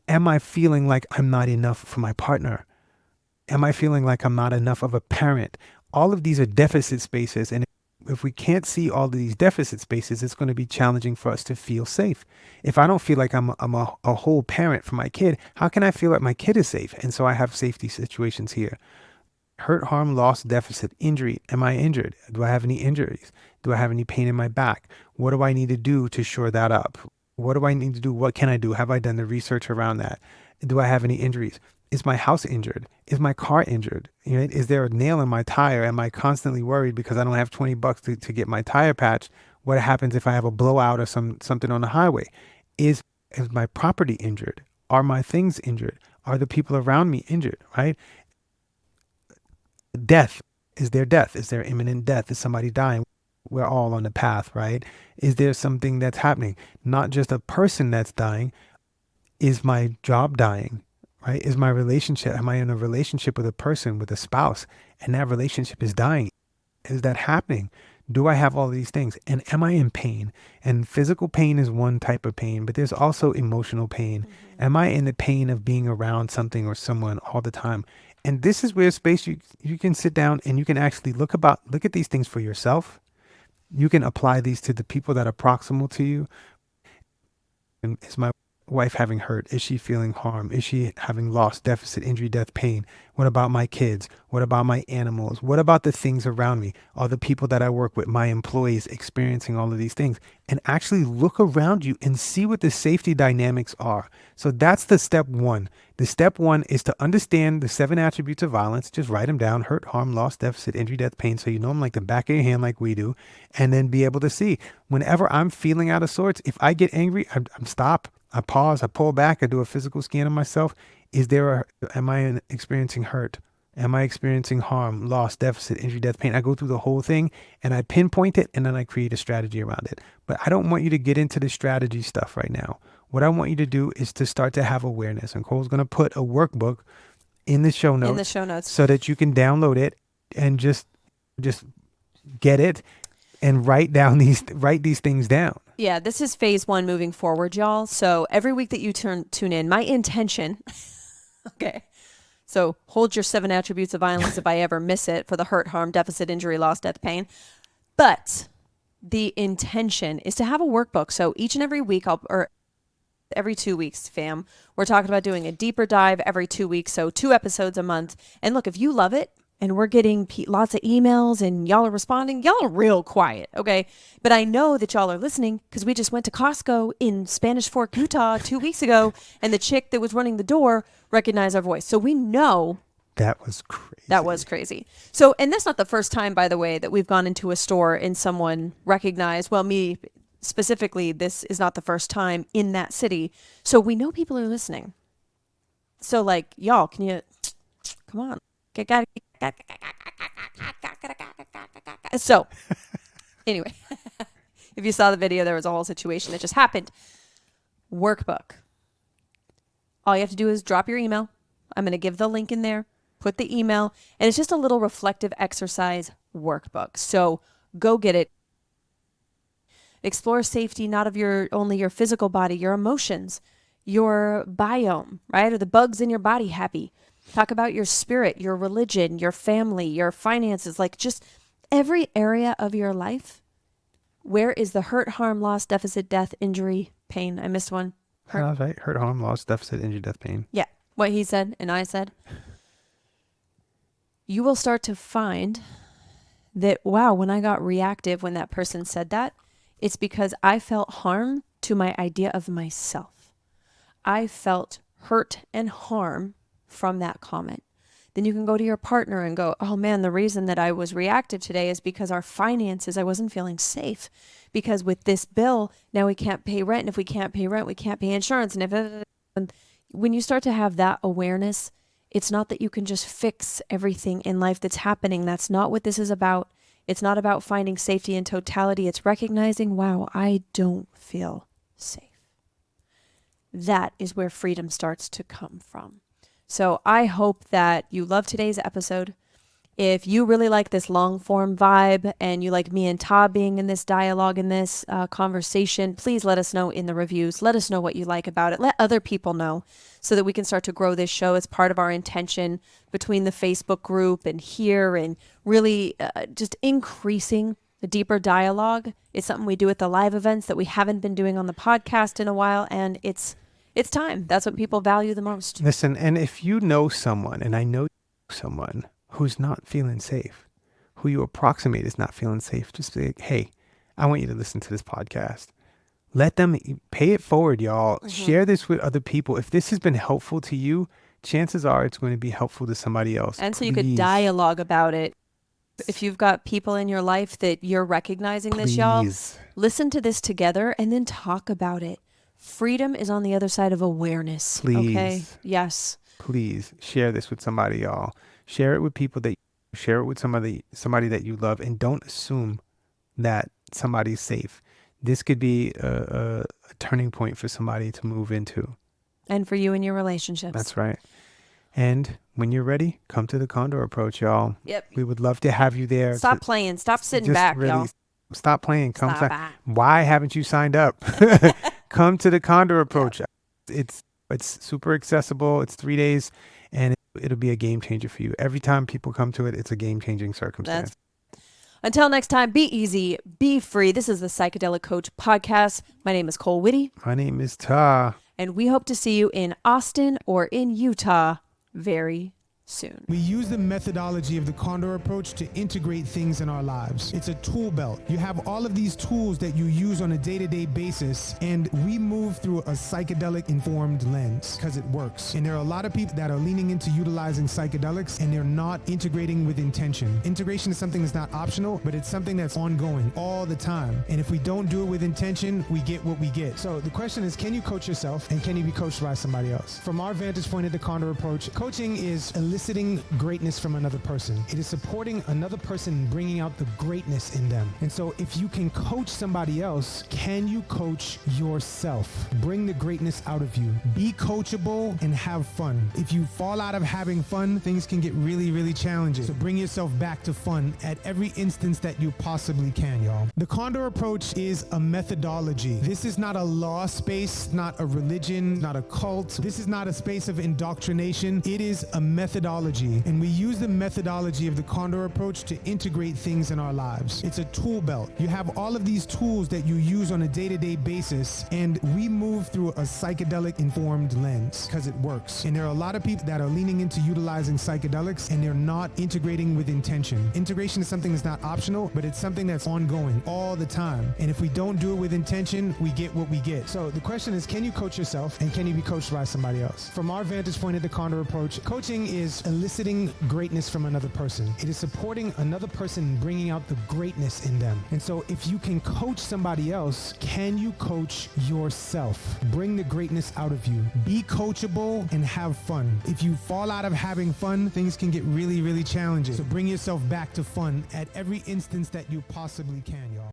Am I feeling like I'm not enough for my partner? Am I feeling like I'm not enough of a parent? All of these are deficit spaces. And if we can't see all of these deficit spaces, it's going to be challenging for us to feel safe. If I don't feel like I'm a whole parent for my kid, how can I feel like my kid is safe? And so I have safety situations here. Hurt, harm, loss, deficit, injury. Am I injured? Do I have any injuries? Do I have any pain in my back? What do I need to do to shore that up? What do I need to do? What can I do? Have I done the research around that? Do I have any injuries? Is my house injured? Is my car injured? Right? Is there a nail in my tire? Am I constantly worried because I don't have $20 to get my tire patched? What happens if I have a blowout or something on the highway? Is my property injured? Are my things injured? Are the people around me injured? Right? Death. Is there death? Is there imminent death? Is somebody dying? We're all on the path, right? Is there something that's happening? Not just a person that's dying. Is my job dying? Right? Is my relationship, am I in a relationship with a person, with a spouse, and that relationship is dying? Is that happening? Do I have all these things? And am I in pain? And physical pain is one type of pain, but there's also emotional pain. Mm-hmm. Am I in the pain of being around something or someone all the time? And this is where space you can sit down and you can actually look at these things for yourself. You can apply these to the people that are proximal to you. And is my wife having hurt? Is she feeling harm? Is she having loss, deficit, injury, death, pain? What about my kids? What about my animals? What about the things around me? Are the people that I work with, my employees, experiencing all of these things? And actually look around you and see what the safety dynamics are. So that's the step one. The step one is to understand the 7 attributes of violence. Just write them down: hurt, harm, loss, deficit, injury, death, pain. So you know them like the back of your hand, like we do. And then be able to see whenever I'm feeling out of sorts, if I get angry, I'm stop. I pause, I pull back, I do a physical scan of myself. Am I experiencing hurt? Am I experiencing harm, loss, deficit, injury, death, pain? I go through the whole thing and I pinpoint it, and then I create a strategy around it. But I don't want you to get into the strategy stuff right now. What I want you to do is to start to have awareness. And Kole's going to put a workbook in the show notes. So that you can download it and just get it and write these things down.
Yeah, this is phase 1 moving forward, y'all. So every week that you tune in, my intention, okay, so hold your 7 attributes of violence if I ever miss it for the hurt, harm, deficit, injury, loss, death, pain. But the intention is to have a workbook. So each and every week, or every 2 weeks, fam, we're talking about doing a deeper dive every 2 weeks. So 2 episodes a month. And look, if you love it, and we're getting lots of emails and y'all are responding, y'all are real quiet, okay? But I know that y'all are listening because we just went to Costco in Spanish Fork, Utah 2 weeks ago, and the chick that was running the door recognized our voice. So we know
that was crazy.
That was crazy. So, and that's not the first time, by the way, that we've gone into a store and someone recognized, well, me specifically, this is not the first time in that city. So we know people are listening. So like, y'all, come on. So anyway, if you saw the video, there was a whole situation that just happened. Workbook. All you have to do is drop your email. I'm going to give the link in there, put the email, and it's just a little reflective exercise workbook. So go get it. Explore safety, not of only your physical body, your emotions, your biome, right? Are the bugs in your body happy? Talk about your spirit, your religion, your family, your finances, like just every area of your life. Where is the hurt, harm, loss, deficit, death, injury, pain? I missed one.
Right. Hurt, harm, loss, deficit, injury, death, pain.
Yeah. What he said and I said. You will start to find that, wow, when I got reactive when that person said that, it's because I felt harm to my idea of myself. I felt hurt and harm from that comment. Then you can go to your partner and go, oh man, the reason that I was reactive today is because our finances, I wasn't feeling safe. Because with this bill, now we can't pay rent. And if we can't pay rent, we can't pay insurance. And when you start to have that awareness, it's not that you can just fix everything in life that's happening. That's not what this is about. It's not about finding safety in totality. It's recognizing, wow, I don't feel safe. That is where freedom starts to come from. So I hope that you love today's episode. If you really like this long form vibe and you like me and Tah being in this dialogue, in this conversation, please let us know in the reviews. Let us know what you like about it. Let other people know so that we can start to grow this show. It's part of our intention between the Facebook group and here, and really just increasing the deeper dialogue. It's something we do at the live events that we haven't been doing on the podcast in a while, and it's time. That's what people value the most.
Listen, and if you know someone, and I know someone who's not feeling safe, who you approximate is not feeling safe, just say, hey, I want you to listen to this podcast. Let them pay it forward, y'all. Mm-hmm. Share this with other people. If this has been helpful to you, chances are it's going to be helpful to somebody else.
And so you could dialogue about it. If you've got people in your life that you're recognizing this, y'all, listen to this together and then talk about it. Freedom is on the other side of awareness.
Please.
Okay? Yes.
Please share this with somebody, y'all. Share it with people share it with somebody that you love, and don't assume that somebody's safe. This could be a turning point for somebody to move into.
And for you and your relationships.
That's right. And when you're ready, come to the Condor Approach, y'all.
Yep.
We would love to have you there.
Stop playing. Stop sitting back, really, y'all.
Stop playing. Why haven't you signed up? Come to the Condor Approach. It's super accessible. It's 3 days, and it'll be a game changer for you. Every time people come to it, it's a game-changing circumstance.
Until next time, be easy, be free. This is the Psychedelic Coach Podcast. My name is Kole Whitty.
My name is Tah.
And we hope to see you in Austin or in Utah very soon.
We use the methodology of the Condor approach to integrate things in our lives. It's a tool belt. You have all of these tools that you use on a day-to-day basis, and we move through a psychedelic informed lens because it works. And there are a lot of people that are leaning into utilizing psychedelics and they're not integrating with intention. Integration is something that's not optional, but it's something that's ongoing all the time. And if we don't do it with intention, we get what we get. So the question is, can you coach yourself and can you be coached by somebody else? From our vantage point of the Condor approach, coaching is eliciting greatness from another person. It is supporting another person, bringing out the greatness in them. And so if you can coach somebody else, can you coach yourself? Bring the greatness out of you. Be coachable and have fun. If you fall out of having fun, things can get really, really challenging. So bring yourself back to fun at every instance that you possibly can, y'all. The Condor approach is a methodology. This is not a law space, not a religion, not a cult. This is not a space of indoctrination. It is a methodology. And we use the methodology of the Condor approach to integrate things in our lives. It's a tool belt. You have all of these tools that you use on a day-to-day basis, and we move through a psychedelic informed lens because it works. And there are a lot of people that are leaning into utilizing psychedelics and they're not integrating with intention. Integration is something that's not optional, but it's something that's ongoing all the time. And if we don't do it with intention, we get what we get. So the question is, can you coach yourself and can you be coached by somebody else? From our vantage point of the Condor approach, coaching is eliciting greatness from another person. It is supporting another person, bringing out the greatness in them. And so if you can coach somebody else, can you coach yourself? Bring the greatness out of you. Be coachable and have fun. If you fall out of having fun, things can get really, really challenging. So bring yourself back to fun at every instance that you possibly can, y'all.